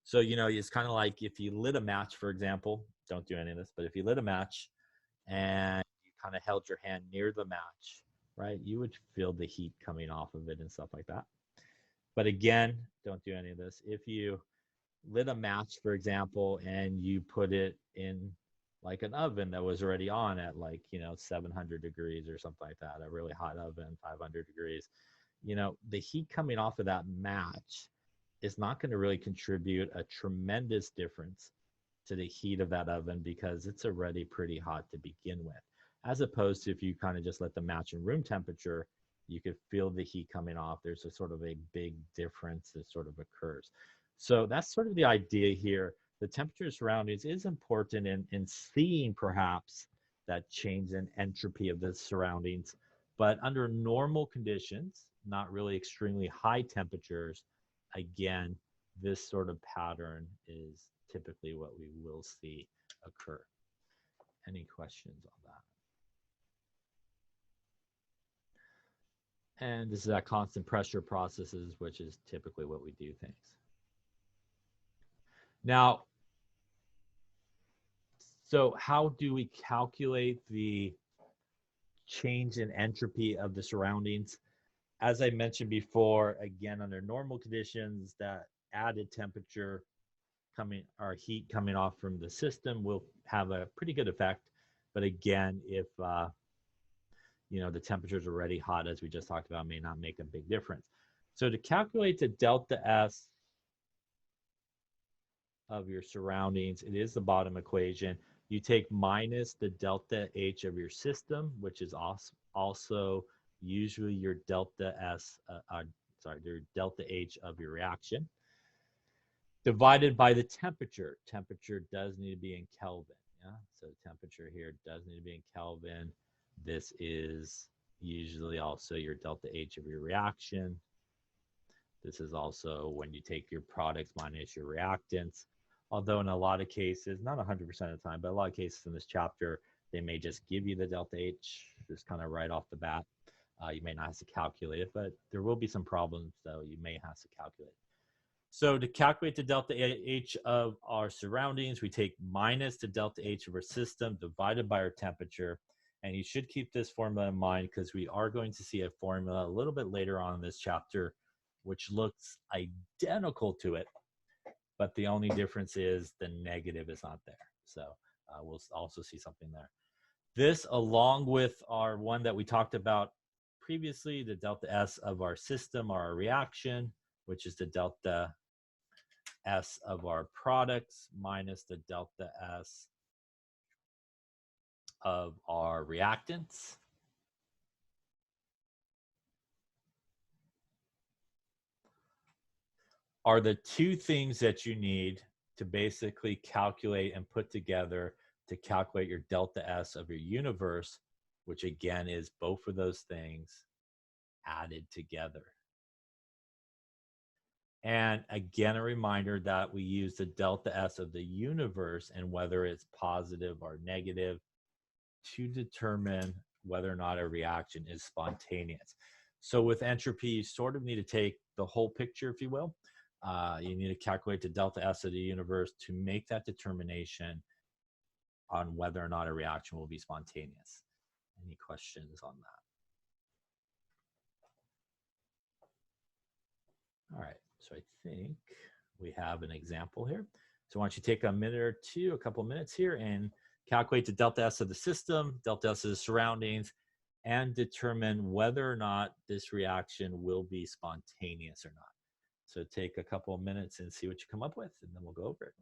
So, it's kind of like if you lit a match, for example, don't do any of this, but if you lit a match and you kind of held your hand near the match, right, you would feel the heat coming off of it and stuff like that. But again, don't do any of this. If you lit a match, for example, and you put it in like an oven that was already on at 700 degrees or something like that, a really hot oven, 500 degrees, the heat coming off of that match is not going to really contribute a tremendous difference to the heat of that oven because it's already pretty hot to begin with. As opposed to if you kind of just let the match in room temperature, you could feel the heat coming off. There's a sort of a big difference that sort of occurs. So that's sort of the idea here. The temperature surroundings is important in seeing perhaps that change in entropy of the surroundings. But under normal conditions, not really extremely high temperatures, again, this sort of pattern is typically what we will see occur. Any questions on that? And this is that constant pressure processes, which is typically what we do things. Now, so how do we calculate the change in entropy of the surroundings? As I mentioned before, again, under normal conditions, that added temperature heat coming off from the system will have a pretty good effect. But again, if the temperature's already hot, as we just talked about, may not make a big difference. So to calculate the delta S of your surroundings, it is the bottom equation. You take minus the delta H of your system, which is also usually your delta S, your delta H of your reaction, divided by the temperature. Temperature does need to be in Kelvin. Yeah, so temperature here does need to be in Kelvin. This is usually also your delta H of your reaction. This is also when you take your products minus your reactants. Although in a lot of cases, not 100% of the time, but a lot of cases in this chapter, they may just give you the delta H just kind of right off the bat. You may not have to calculate it, but there will be some problems, though you may have to calculate. So to calculate the delta H of our surroundings, we take minus the delta H of our system divided by our temperature. And you should keep this formula in mind because we are going to see a formula a little bit later on in this chapter, which looks identical to it. But the only difference is the negative is not there. So we'll also see something there. This, along with our one that we talked about previously, the delta S of our system, our reaction, which is the delta S of our products minus the delta S of our reactants. Are the two things that you need to basically calculate and put together to calculate your delta S of your universe, which again is both of those things added together. And again, a reminder that we use the delta S of the universe and whether it's positive or negative to determine whether or not a reaction is spontaneous. So with entropy, you sort of need to take the whole picture, if you will. You need to calculate the delta S of the universe to make that determination on whether or not a reaction will be spontaneous. Any questions on that? All right, so I think we have an example here. So why don't you take a minute or two, a couple minutes here, and calculate the delta S of the system, delta S of the surroundings, and determine whether or not this reaction will be spontaneous or not. So take a couple of minutes and see what you come up with, and then we'll go over it.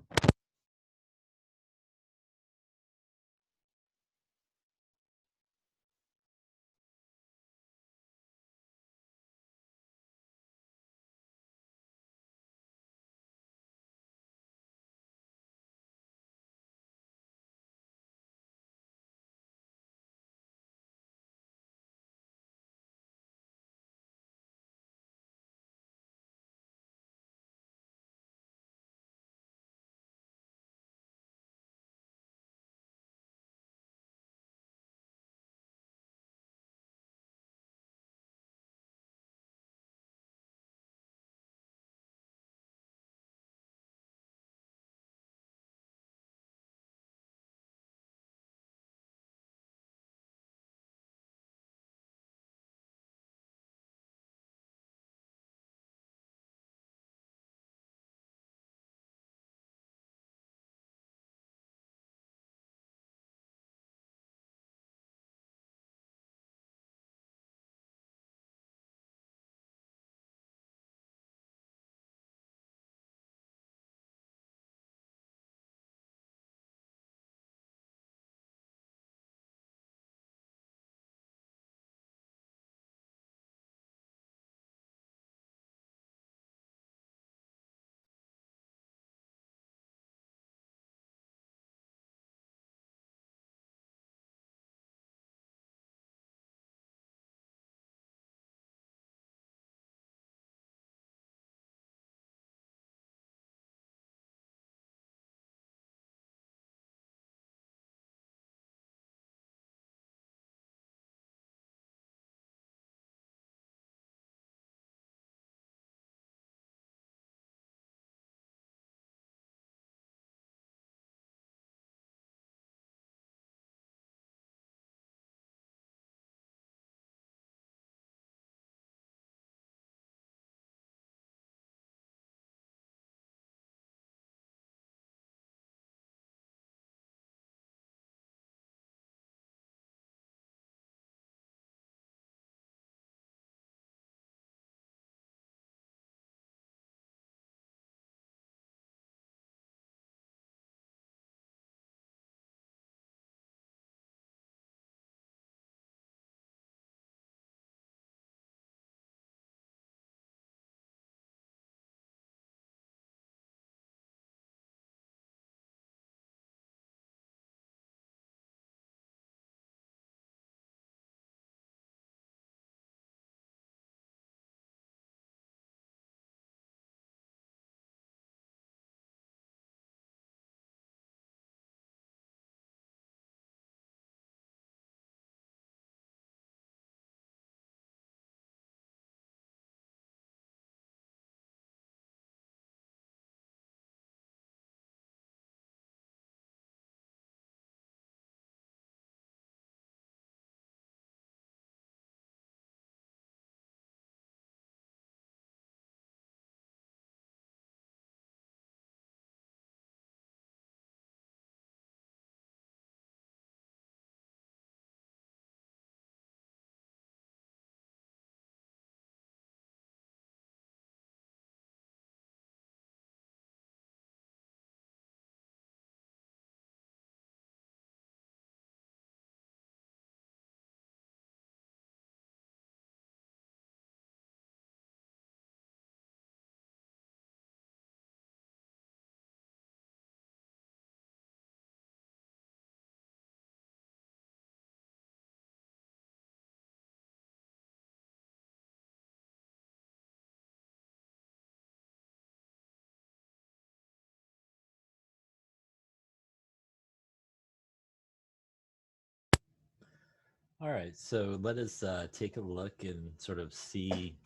All right, so let us take a look and sort of see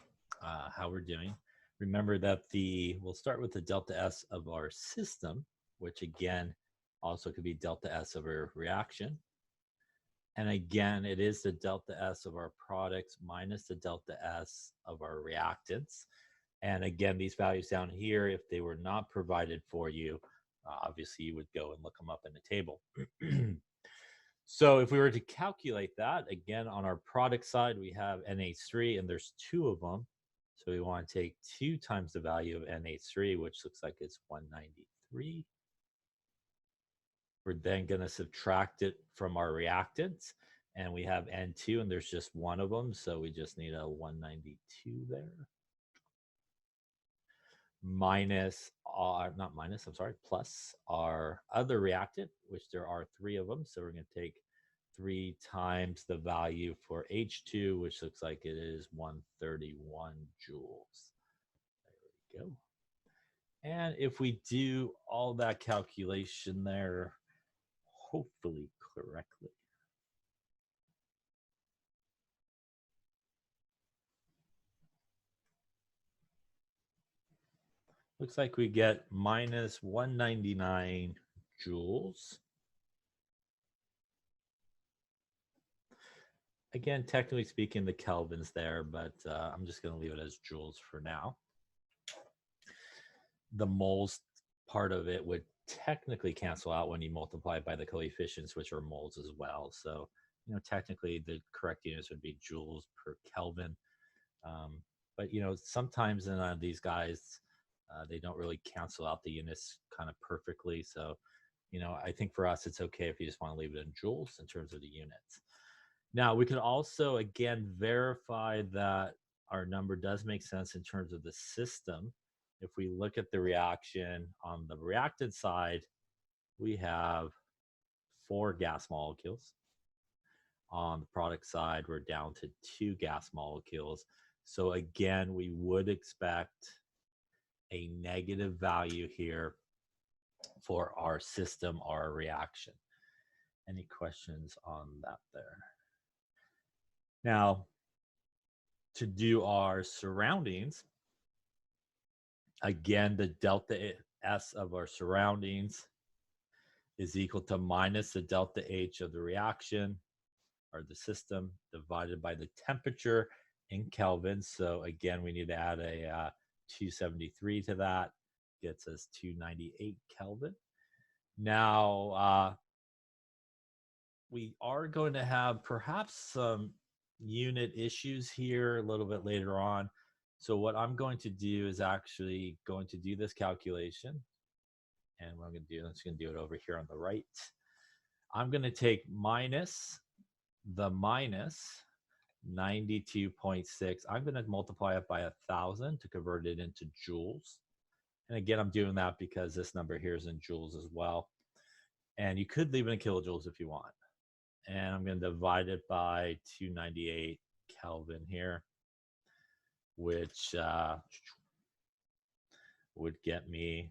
how we're doing. Remember that we'll start with the delta S of our system, which again also could be delta S of our reaction. And again, it is the delta S of our products minus the delta S of our reactants. And again, these values down here, if they were not provided for you, obviously you would go and look them up in the table. So if we were to calculate that, again, on our product side, we have NH3, and there's two of them. So we want to take 2 times the value of NH3, which looks like it's 193. We're then going to subtract it from our reactants, and we have N2, and there's just one of them, so we just need a 192 there. Plus our other reactant, which there are 3 of them. So we're going to take 3 times the value for H2, which looks like it is 131 joules. There we go. And if we do all that calculation there, hopefully correctly, looks like we get minus 199 joules. Again, technically speaking, the Kelvin's there, but I'm just going to leave it as joules for now. The moles part of it would technically cancel out when you multiply it by the coefficients, which are moles as well. So, technically the correct units would be joules per Kelvin. But, sometimes in these guys, they don't really cancel out the units kind of perfectly. So, I think for us, it's okay if you just want to leave it in joules in terms of the units. Now, we can also, again, verify that our number does make sense in terms of the system. If we look at the reaction on the reactant side, we have 4 gas molecules. On the product side, we're down to 2 gas molecules. So again, we would expect a negative value here for our system, our reaction. Any questions on that there? Now, to do our surroundings, again, the delta S of our surroundings is equal to minus the delta H of the reaction or the system divided by the temperature in Kelvin. So again, we need to add a 273 to that. Gets us 298 Kelvin. Now, we are going to have perhaps some unit issues here a little bit later on. So what I'm going to do is actually going to do this calculation. And what I'm going to do, I'm just going to do it over here on the right. I'm going to take minus 92.6. I'm going to multiply it by 1,000 to convert it into joules. And again, I'm doing that because this number here is in joules as well. And you could leave it in kilojoules if you want. And I'm going to divide it by 298 Kelvin here, which would get me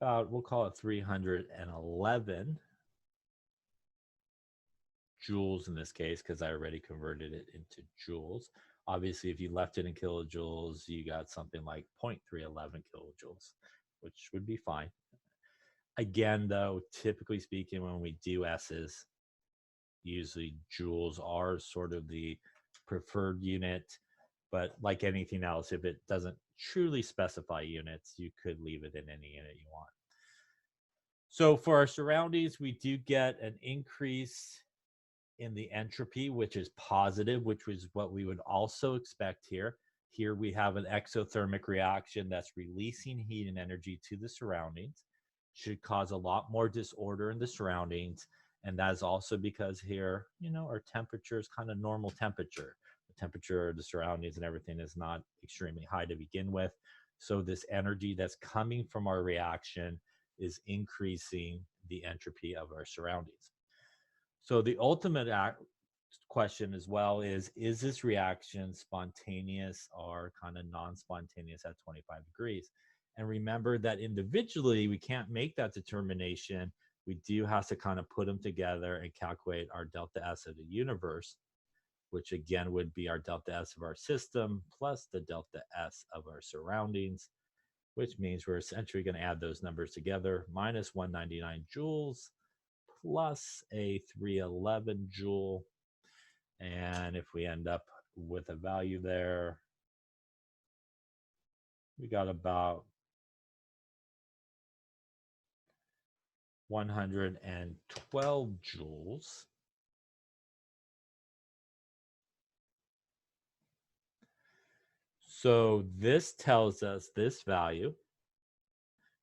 about, we'll call it 311 joules in this case, because I already converted it into joules. Obviously, if you left it in kilojoules, you got something like 0.311 kilojoules, which would be fine. Again, though, typically speaking, when we do S's, usually joules are sort of the preferred unit. But like anything else, if it doesn't truly specify units, you could leave it in any unit you want. So for our surroundings, we do get an increase in the entropy, which is positive, which was what we would also expect here. Here we have an exothermic reaction that's releasing heat and energy to the surroundings. Should cause a lot more disorder in the surroundings. And that is also because here, our temperature is kind of normal temperature. The temperature of the surroundings and everything is not extremely high to begin with. So this energy that's coming from our reaction is increasing the entropy of our surroundings. So the ultimate question as well is this reaction spontaneous or kind of non-spontaneous at 25 degrees? And remember that individually, we can't make that determination. We do have to kind of put them together and calculate our delta S of the universe, which again would be our delta S of our system plus the delta S of our surroundings, which means we're essentially going to add those numbers together, minus 199 joules plus a 311 joule. And if we end up with a value there, we got about 112 joules. So this tells us this value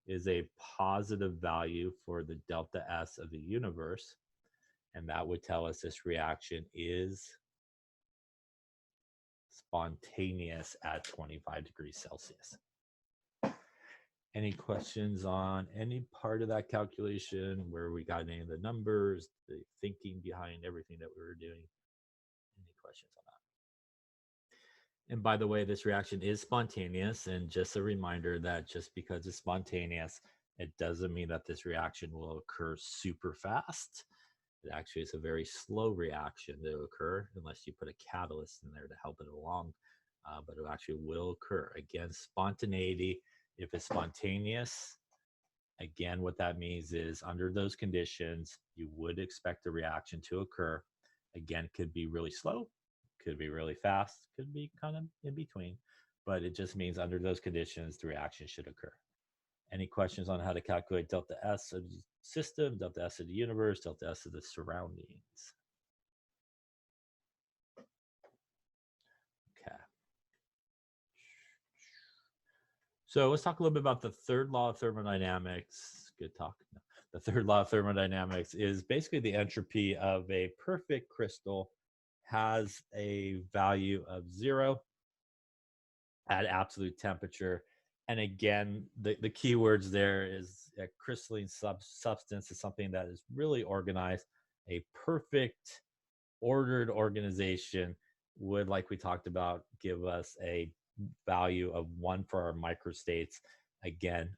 is a positive value for the delta S of the universe. And that would tell us this reaction is spontaneous at 25 degrees Celsius. Any questions on any part of that calculation, where we got any of the numbers, the thinking behind everything that we were doing? Any questions on that? And by the way, this reaction is spontaneous, and just a reminder that just because it's spontaneous, it doesn't mean that this reaction will occur super fast. It actually is a very slow reaction to occur unless you put a catalyst in there to help it along, but it actually will occur. Again, spontaneity, if it's spontaneous, again, what that means is under those conditions, you would expect the reaction to occur. Again, could be really slow, could be really fast, could be kind of in between, but it just means under those conditions, the reaction should occur. Any questions on how to calculate delta S of the system, delta S of the universe, delta S of the surroundings? Okay. So let's talk a little bit about the third law of thermodynamics. Good talk. No. The third law of thermodynamics is basically the entropy of a perfect crystal has a value of 0 at absolute temperature. And again, the key words there is a crystalline substance is something that is really organized. A perfect ordered organization would, like we talked about, give us a value of 1 for our microstates. Again,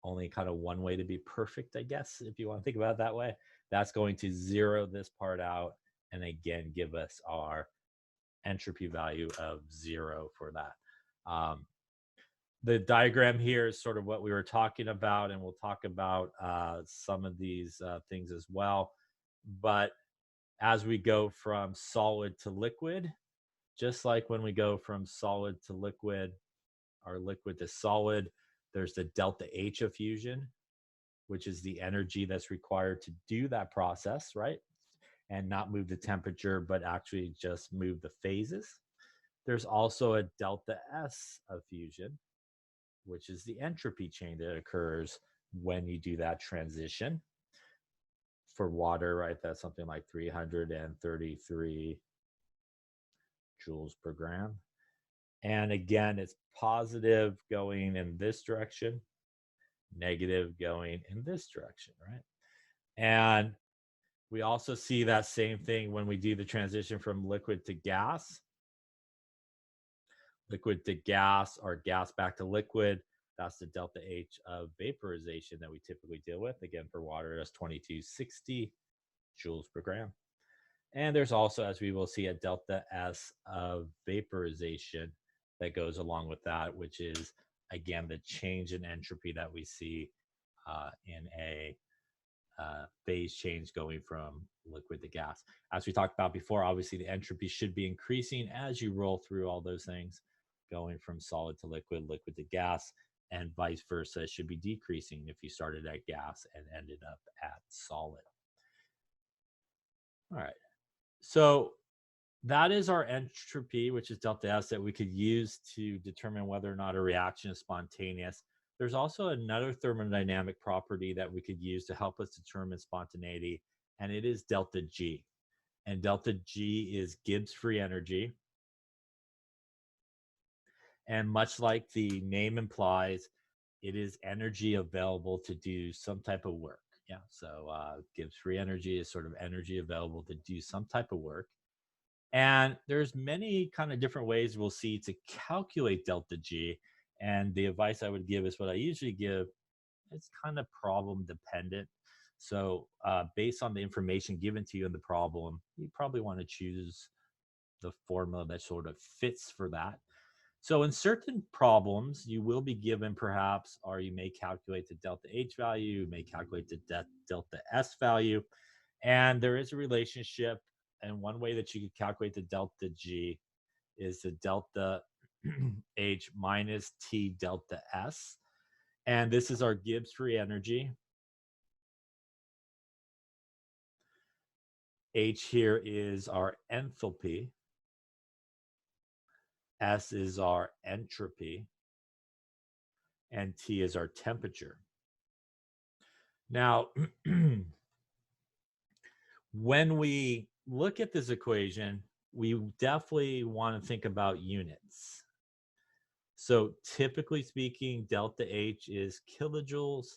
only kind of one way to be perfect, I guess, if you want to think about it that way. That's going to 0 this part out and again give us our entropy value of 0 for that. The diagram here is sort of what we were talking about, and we'll talk about some of these things as well. But as we go from solid to liquid, just like when we go from solid to liquid, or liquid to solid, there's the delta H of fusion, which is the energy that's required to do that process, right? And not move the temperature, but actually just move the phases. There's also a delta S of fusion, which is the entropy change that occurs when you do that transition. For water, right, that's something like 333 joules per gram. And again, it's positive going in this direction, negative going in this direction, right? And we also see that same thing when we do the transition from liquid to gas. Liquid to gas, or gas back to liquid, that's the delta H of vaporization that we typically deal with. Again, for water, that's 2260 joules per gram. And there's also, as we will see, a delta S of vaporization that goes along with that, which is, again, the change in entropy that we see in a phase change going from liquid to gas. As we talked about before, obviously the entropy should be increasing as you roll through all those things, going from solid to liquid, liquid to gas, and vice versa. It should be decreasing if you started at gas and ended up at solid. All right. So that is our entropy, which is delta S, that we could use to determine whether or not a reaction is spontaneous. There's also another thermodynamic property that we could use to help us determine spontaneity, and it is delta G. And delta G is Gibbs free energy. And much like the name implies, it is energy available to do some type of work. Yeah, so Gibbs free energy is sort of energy available to do some type of work. And there's many kind of different ways we'll see to calculate delta G. And the advice I would give is what I usually give. It's kind of problem dependent. So based on the information given to you in the problem, you probably want to choose the formula that sort of fits for that. So in certain problems, you will be given perhaps, or you may calculate the delta H value, you may calculate the delta S value, and there is a relationship. And one way that you could calculate the delta G is the delta H minus T delta S. And this is our Gibbs free energy. H here is our enthalpy. S is our entropy. And T is our temperature. Now, when we look at this equation, we definitely want to think about units. So typically speaking, delta H is kilojoules.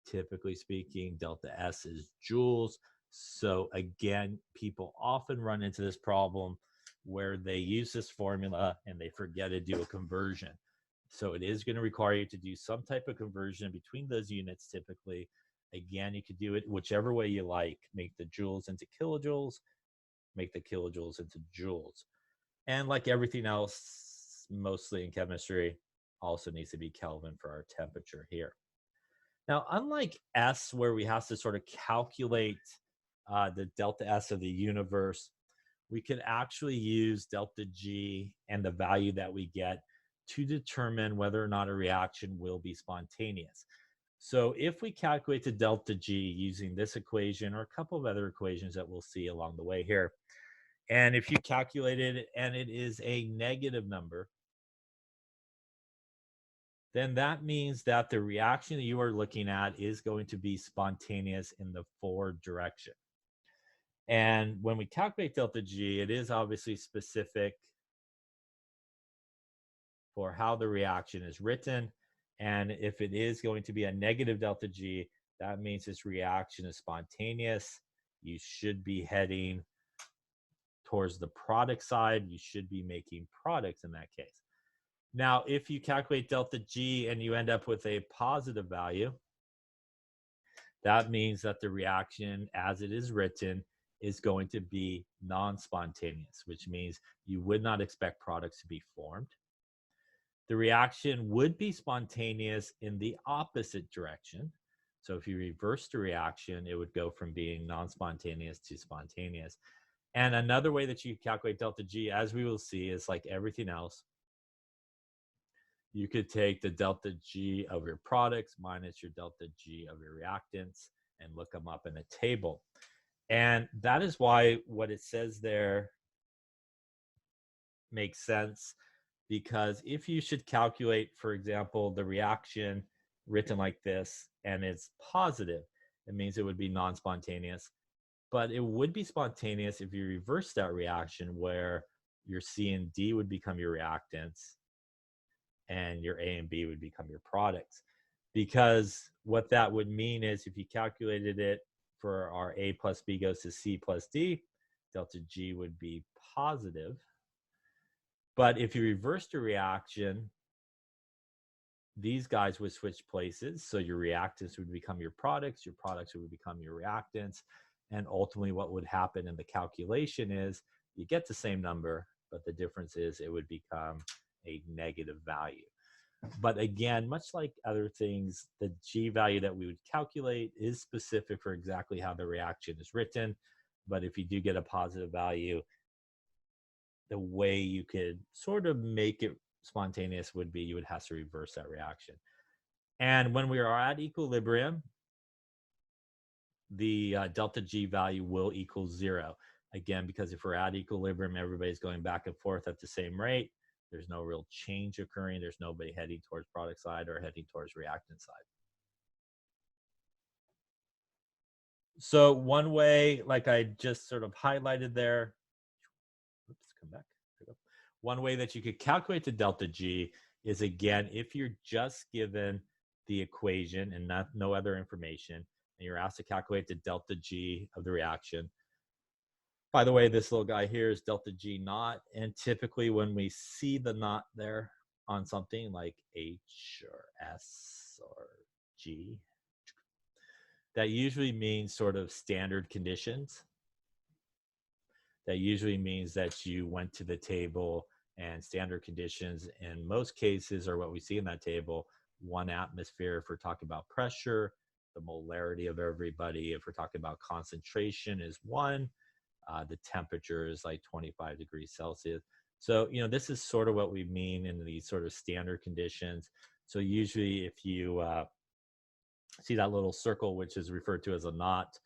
Typically speaking, delta S is joules. So again, people often run into this problem where they use this formula and they forget to do a conversion. So it is going to require you to do some type of conversion between those units typically. Again, you could do it whichever way you like. Make the joules into kilojoules, make the kilojoules into joules. And like everything else, mostly in chemistry, also needs to be Kelvin for our temperature here. Now, unlike S, where we have to sort of calculate the delta S of the universe, we can actually use delta G and the value that we get to determine whether or not a reaction will be spontaneous. So if we calculate the delta G using this equation or a couple of other equations that we'll see along the way here, and if you calculate it and it is a negative number, then that means that the reaction that you are looking at is going to be spontaneous in the forward direction. And when we calculate delta G, it is obviously specific for how the reaction is written. And if it is going to be a negative delta G, that means this reaction is spontaneous. You should be heading towards the product side. You should be making products in that case. Now, if you calculate delta G and you end up with a positive value, that means that the reaction as it is written is going to be non-spontaneous, which means you would not expect products to be formed. The reaction would be spontaneous in the opposite direction. So if you reverse the reaction, it would go from being non-spontaneous to spontaneous. And another way that you calculate delta G, as we will see, is like everything else. You could take the delta G of your products minus your delta G of your reactants and look them up in a table. And that is why what it says there makes sense, because if you should calculate, for example, the reaction written like this and it's positive, it means it would be non-spontaneous. But it would be spontaneous if you reverse that reaction where your C and D would become your reactants and your A and B would become your products. Because what that would mean is if you calculated it for our A plus B goes to C plus D, delta G would be positive. But if you reverse the reaction, these guys would switch places. So your reactants would become your products would become your reactants. And ultimately what would happen in the calculation is you get the same number, but the difference is it would become a negative value. But again, much like other things, the G value that we would calculate is specific for exactly how the reaction is written. But if you do get a positive value, the way you could sort of make it spontaneous would be you would have to reverse that reaction. And when we are at equilibrium, the delta G value will equal 0. Again, because if we're at equilibrium, everybody's going back and forth at the same rate. There's no real change occurring. There's nobody heading towards product side or heading towards reactant side. So one way, like I just sort of highlighted there, oops, come back. There we go. One way that you could calculate the delta G is, again, if you're just given the equation and no other information, and you're asked to calculate the delta G of the reaction. By the way, this little guy here is delta G naught. And typically when we see the naught there, on something like H or S or G, that usually means sort of standard conditions. That usually means that you went to the table, and standard conditions in most cases are what we see in that table. 1 atmosphere if we're talking about pressure, the molarity of everybody if we're talking about concentration is 1, the temperature is like 25 degrees Celsius. So, this is sort of what we mean in these sort of standard conditions. So usually if you see that little circle, which is referred to as a knot,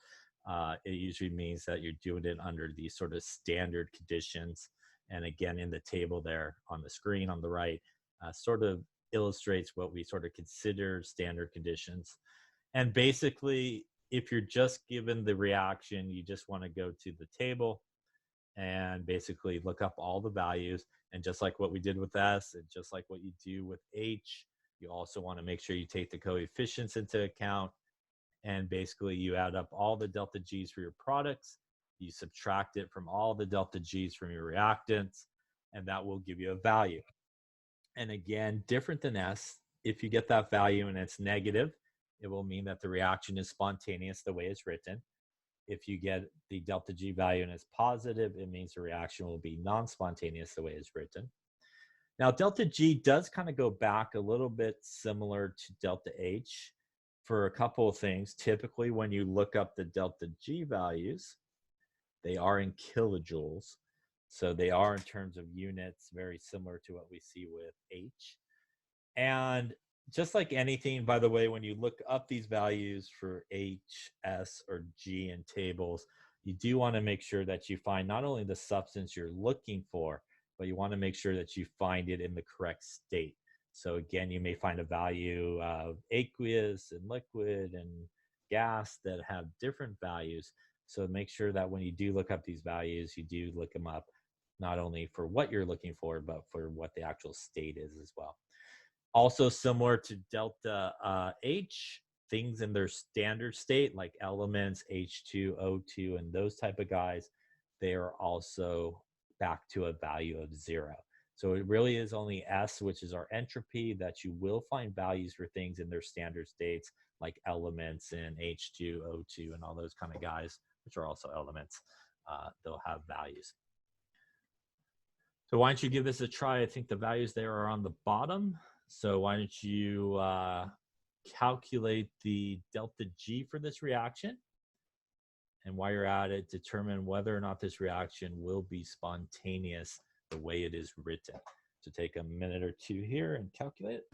it usually means that you're doing it under these sort of standard conditions. And again, in the table there on the screen on the right, sort of illustrates what we sort of consider standard conditions. And basically, if you're just given the reaction, you just want to go to the table and basically look up all the values. And just like what we did with S, and just like what you do with H, you also want to make sure you take the coefficients into account. And basically, you add up all the delta G's for your products, you subtract it from all the delta G's from your reactants, and that will give you a value. And again, different than S, if you get that value and it's negative, it will mean that the reaction is spontaneous the way it's written. If you get the delta G value and it's positive, it means the reaction will be non-spontaneous the way it's written. Now, delta G does kind of go back a little bit similar to delta H for a couple of things. Typically, when you look up the delta G values, they are in kilojoules. So they are in terms of units, very similar to what we see with H. And just like anything, by the way, when you look up these values for H, S, or G in tables, you do want to make sure that you find not only the substance you're looking for, but you want to make sure that you find it in the correct state. So again, you may find a value of aqueous and liquid and gas that have different values. So make sure that when you do look up these values, you do look them up not only for what you're looking for, but for what the actual state is as well. Also similar to delta H, things in their standard state like elements, H2, O2, and those type of guys, they are also back to a value of 0. So it really is only S, which is our entropy, that you will find values for things in their standard states like elements and H2, O2, and all those kind of guys, which are also elements. They'll have values. So why don't you give this a try? I think the values there are on the bottom. So why don't you calculate the delta G for this reaction? And while you're at it, determine whether or not this reaction will be spontaneous the way it is written. So take a minute or two here and calculate it.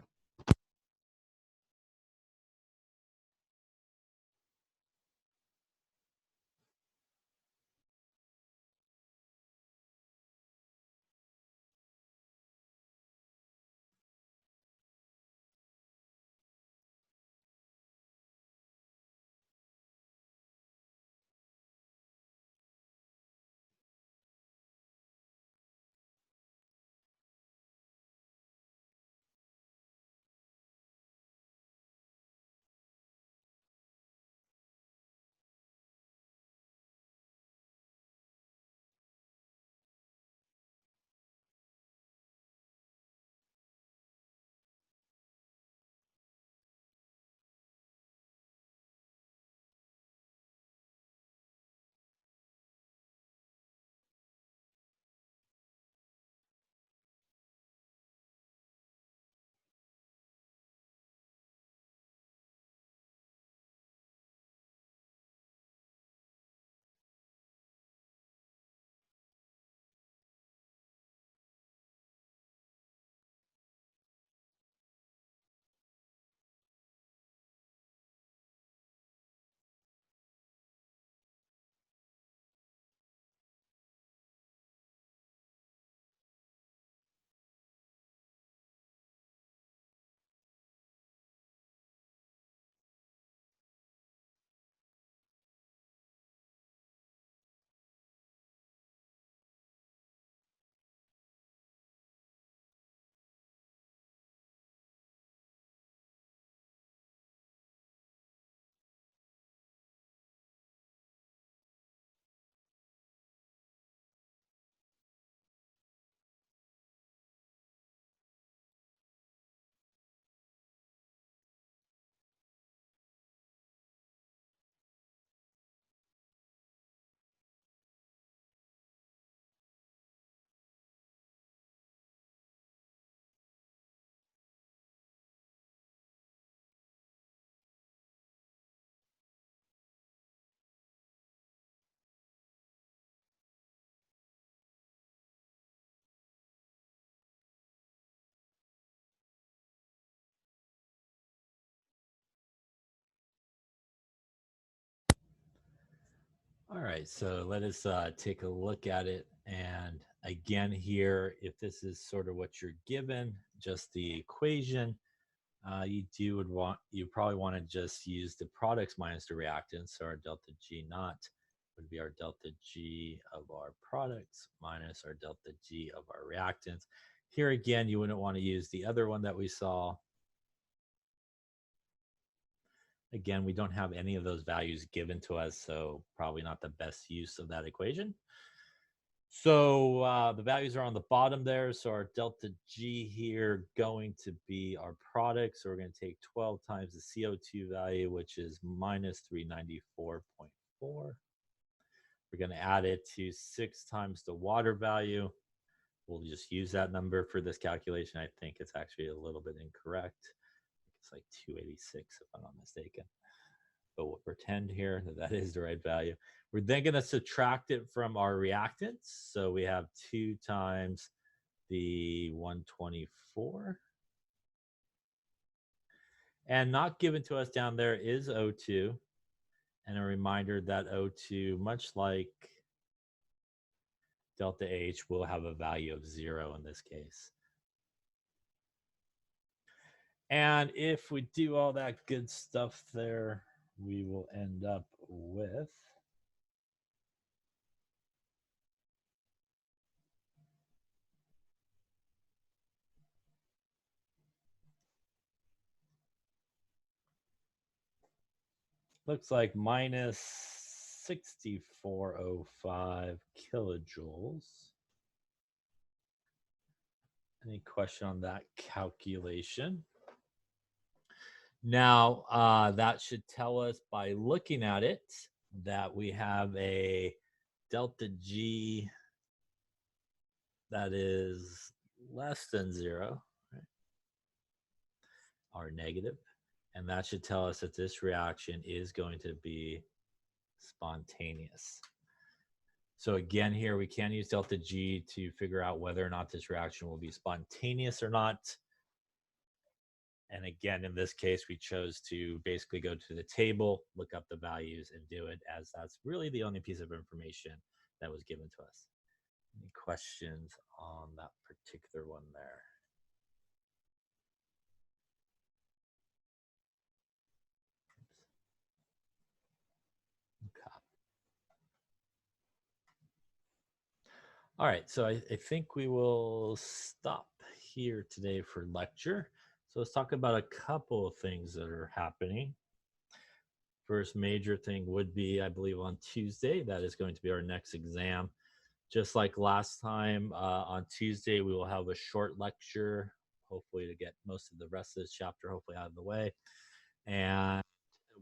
All right, so let us take a look at it. And again, here, if this is sort of what you're given, just the equation, you probably want to just use the products minus the reactants. So our delta G naught would be our delta G of our products minus our delta G of our reactants. Here again, you wouldn't want to use the other one that we saw. Again, we don't have any of those values given to us, so probably not the best use of that equation. So the values are on the bottom there. So our delta G here going to be our product. So we're going to take 12 times the CO2 value, which is minus 394.4. We're going to add it to 6 times the water value. We'll just use that number for this calculation. I think it's actually a little bit incorrect. It's like 286 if I'm not mistaken. But we'll pretend here that that is the right value. We're then going to subtract it from our reactants. So we have 2 times the 124. And not given to us down there is O2. And a reminder that O2, much like delta H, will have a value of 0 in this case. And if we do all that good stuff there, we will end up with looks like minus 6405 kilojoules. Any question on that calculation? Now, that should tell us by looking at it that we have a delta G that is less than 0, right? Or negative. And that should tell us that this reaction is going to be spontaneous. So again, here we can use delta G to figure out whether or not this reaction will be spontaneous or not. And again, in this case, we chose to basically go to the table, look up the values, and do it, as that's really the only piece of information that was given to us. Any questions on that particular one there? Okay. All right, so I think we will stop here today for lecture. So let's talk about a couple of things that are happening. First major thing would be, I believe, on Tuesday. That is going to be our next exam. Just like last time, on Tuesday, we will have a short lecture, hopefully to get most of the rest of this chapter hopefully out of the way. And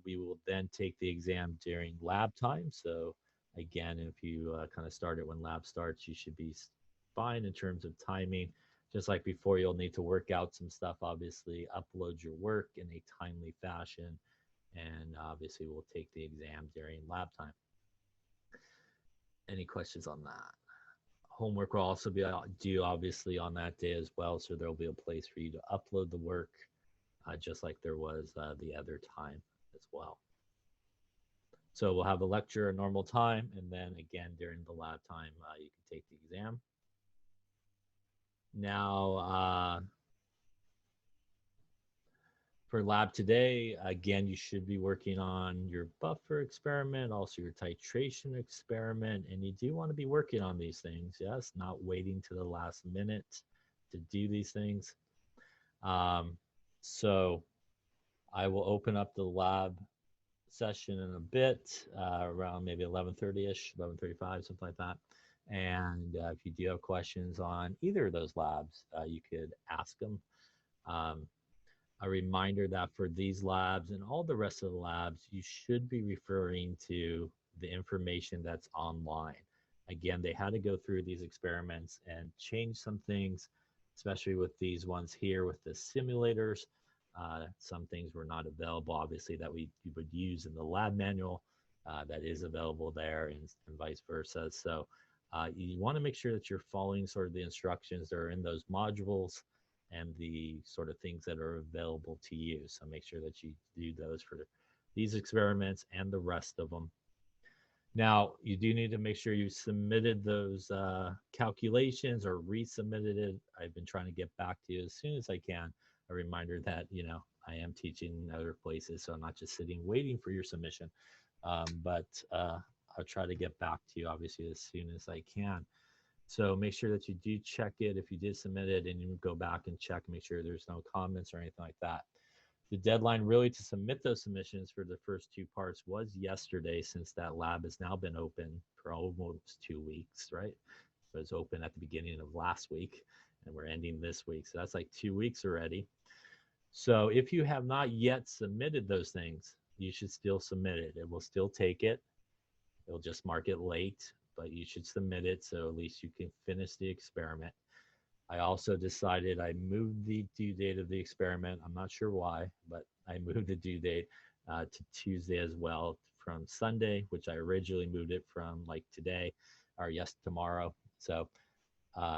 we will then take the exam during lab time. So again, if you kind of start it when lab starts, you should be fine in terms of timing. Just like before, you'll need to work out some stuff, obviously, upload your work in a timely fashion. And obviously, we'll take the exam during lab time. Any questions on that? Homework will also be due obviously on that day as well, so there'll be a place for you to upload the work, just like there was the other time as well. So we'll have a lecture at normal time, and then again during the lab time, you can take the exam. Now, for lab today, again, you should be working on your buffer experiment, also your titration experiment, and you do want to be working on these things, yes, not waiting to the last minute to do these things. So I will open up the lab session in a bit, around maybe 11:30ish, 11:35, something like that. And if you do have questions on either of those labs, you could ask them. A reminder that for these labs and all the rest of the labs, you should be referring to the information that's online. Again, they had to go through these experiments and change some things, especially with these ones here with the simulators. Some things were not available, obviously, that you would use in the lab manual that is available there, and vice versa. So you want to make sure that you're following sort of the instructions that are in those modules and the sort of things that are available to you. So make sure that you do those for these experiments and the rest of them. Now, you do need to make sure you submitted those calculations or resubmitted it. I've been trying to get back to you as soon as I can. A reminder that, I am teaching in other places, so I'm not just sitting waiting for your submission. But I'll try to get back to you, obviously, as soon as I can. So make sure that you do check it if you did submit it, and you go back and check, make sure there's no comments or anything like that. The deadline really to submit those submissions for the first two parts was yesterday, since that lab has now been open for almost 2 weeks, right? It was open at the beginning of last week, and we're ending this week. So that's like 2 weeks already. So if you have not yet submitted those things, you should still submit it. It will still take it. It'll just mark it late, but you should submit it so at least you can finish the experiment. I also decided I moved the due date of the experiment. I'm not sure why, but I moved the due date to Tuesday as well from Sunday, which I originally moved it from like today or tomorrow. So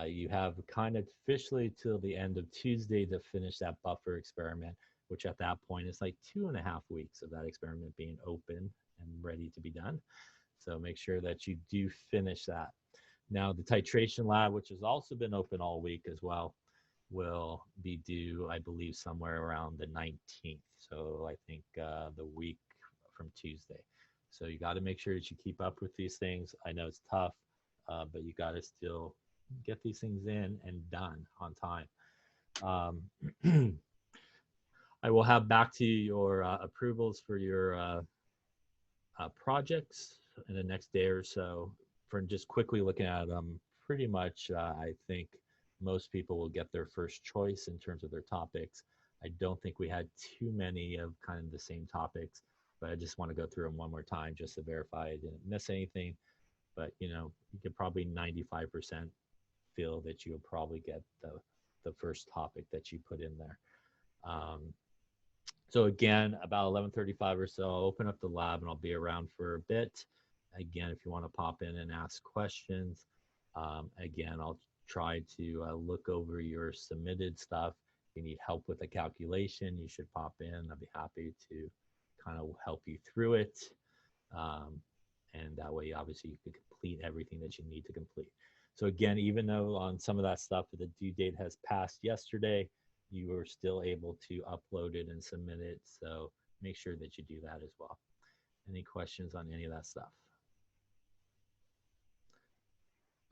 you have kind of officially till the end of Tuesday to finish that buffer experiment, which at that point is like 2.5 weeks of that experiment being open and ready to be done. So make sure that you do finish that. Now, the titration lab, which has also been open all week as well, will be due, I believe, somewhere around the 19th. So I think the week from Tuesday. So you got to make sure that you keep up with these things. I know it's tough, but you got to still get these things in and done on time. I will have back to your approvals for your projects in the next day or so. For just quickly looking at them, pretty much I think most people will get their first choice in terms of their topics. I don't think we had too many of kind of the same topics, but I just want to go through them one more time just to verify I didn't miss anything. But you could probably 95% feel that you'll probably get the first topic that you put in there. So again, about 11:35 or so, I'll open up the lab and I'll be around for a bit. Again, if you want to pop in and ask questions, again, I'll try to look over your submitted stuff. If you need help with a calculation, you should pop in. I'll be happy to kind of help you through it. And that way, obviously, you can complete everything that you need to complete. So again, even though on some of that stuff, the due date has passed yesterday, you were still able to upload it and submit it. So make sure that you do that as well. Any questions on any of that stuff?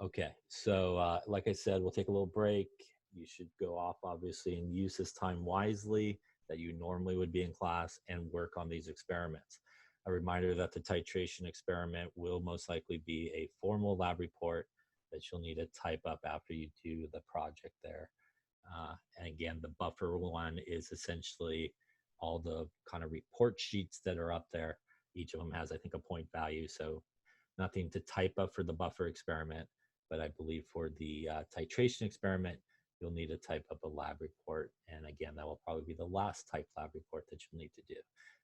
Okay, so like I said, we'll take a little break. You should go off, obviously, and use this time wisely that you normally would be in class and work on these experiments. A reminder that the titration experiment will most likely be a formal lab report that you'll need to type up after you do the project there. And again, the buffer one is essentially all the kind of report sheets that are up there. Each of them has, I think, a point value. So nothing to type up for the buffer experiment, but I believe for the titration experiment, you'll need to type up a lab report. And again, that will probably be the last type lab report that you'll need to do.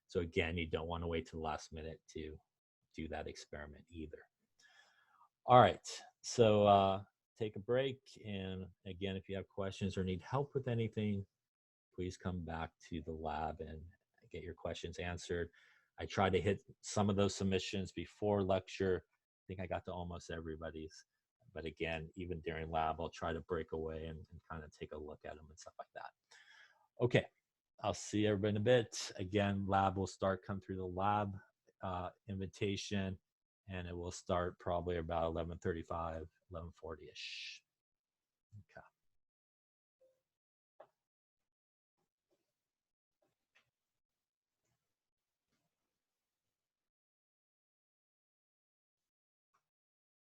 So again, you don't want to wait to the last minute to do that experiment either. All right, so take a break. And again, if you have questions or need help with anything, please come back to the lab and get your questions answered. I tried to hit some of those submissions before lecture. I think I got to almost everybody's. But again, even during lab, I'll try to break away and kind of take a look at them and stuff like that. Okay, I'll see everybody in a bit. Again, lab will come through the lab invitation, and it will start probably about 11:35, 11:40-ish.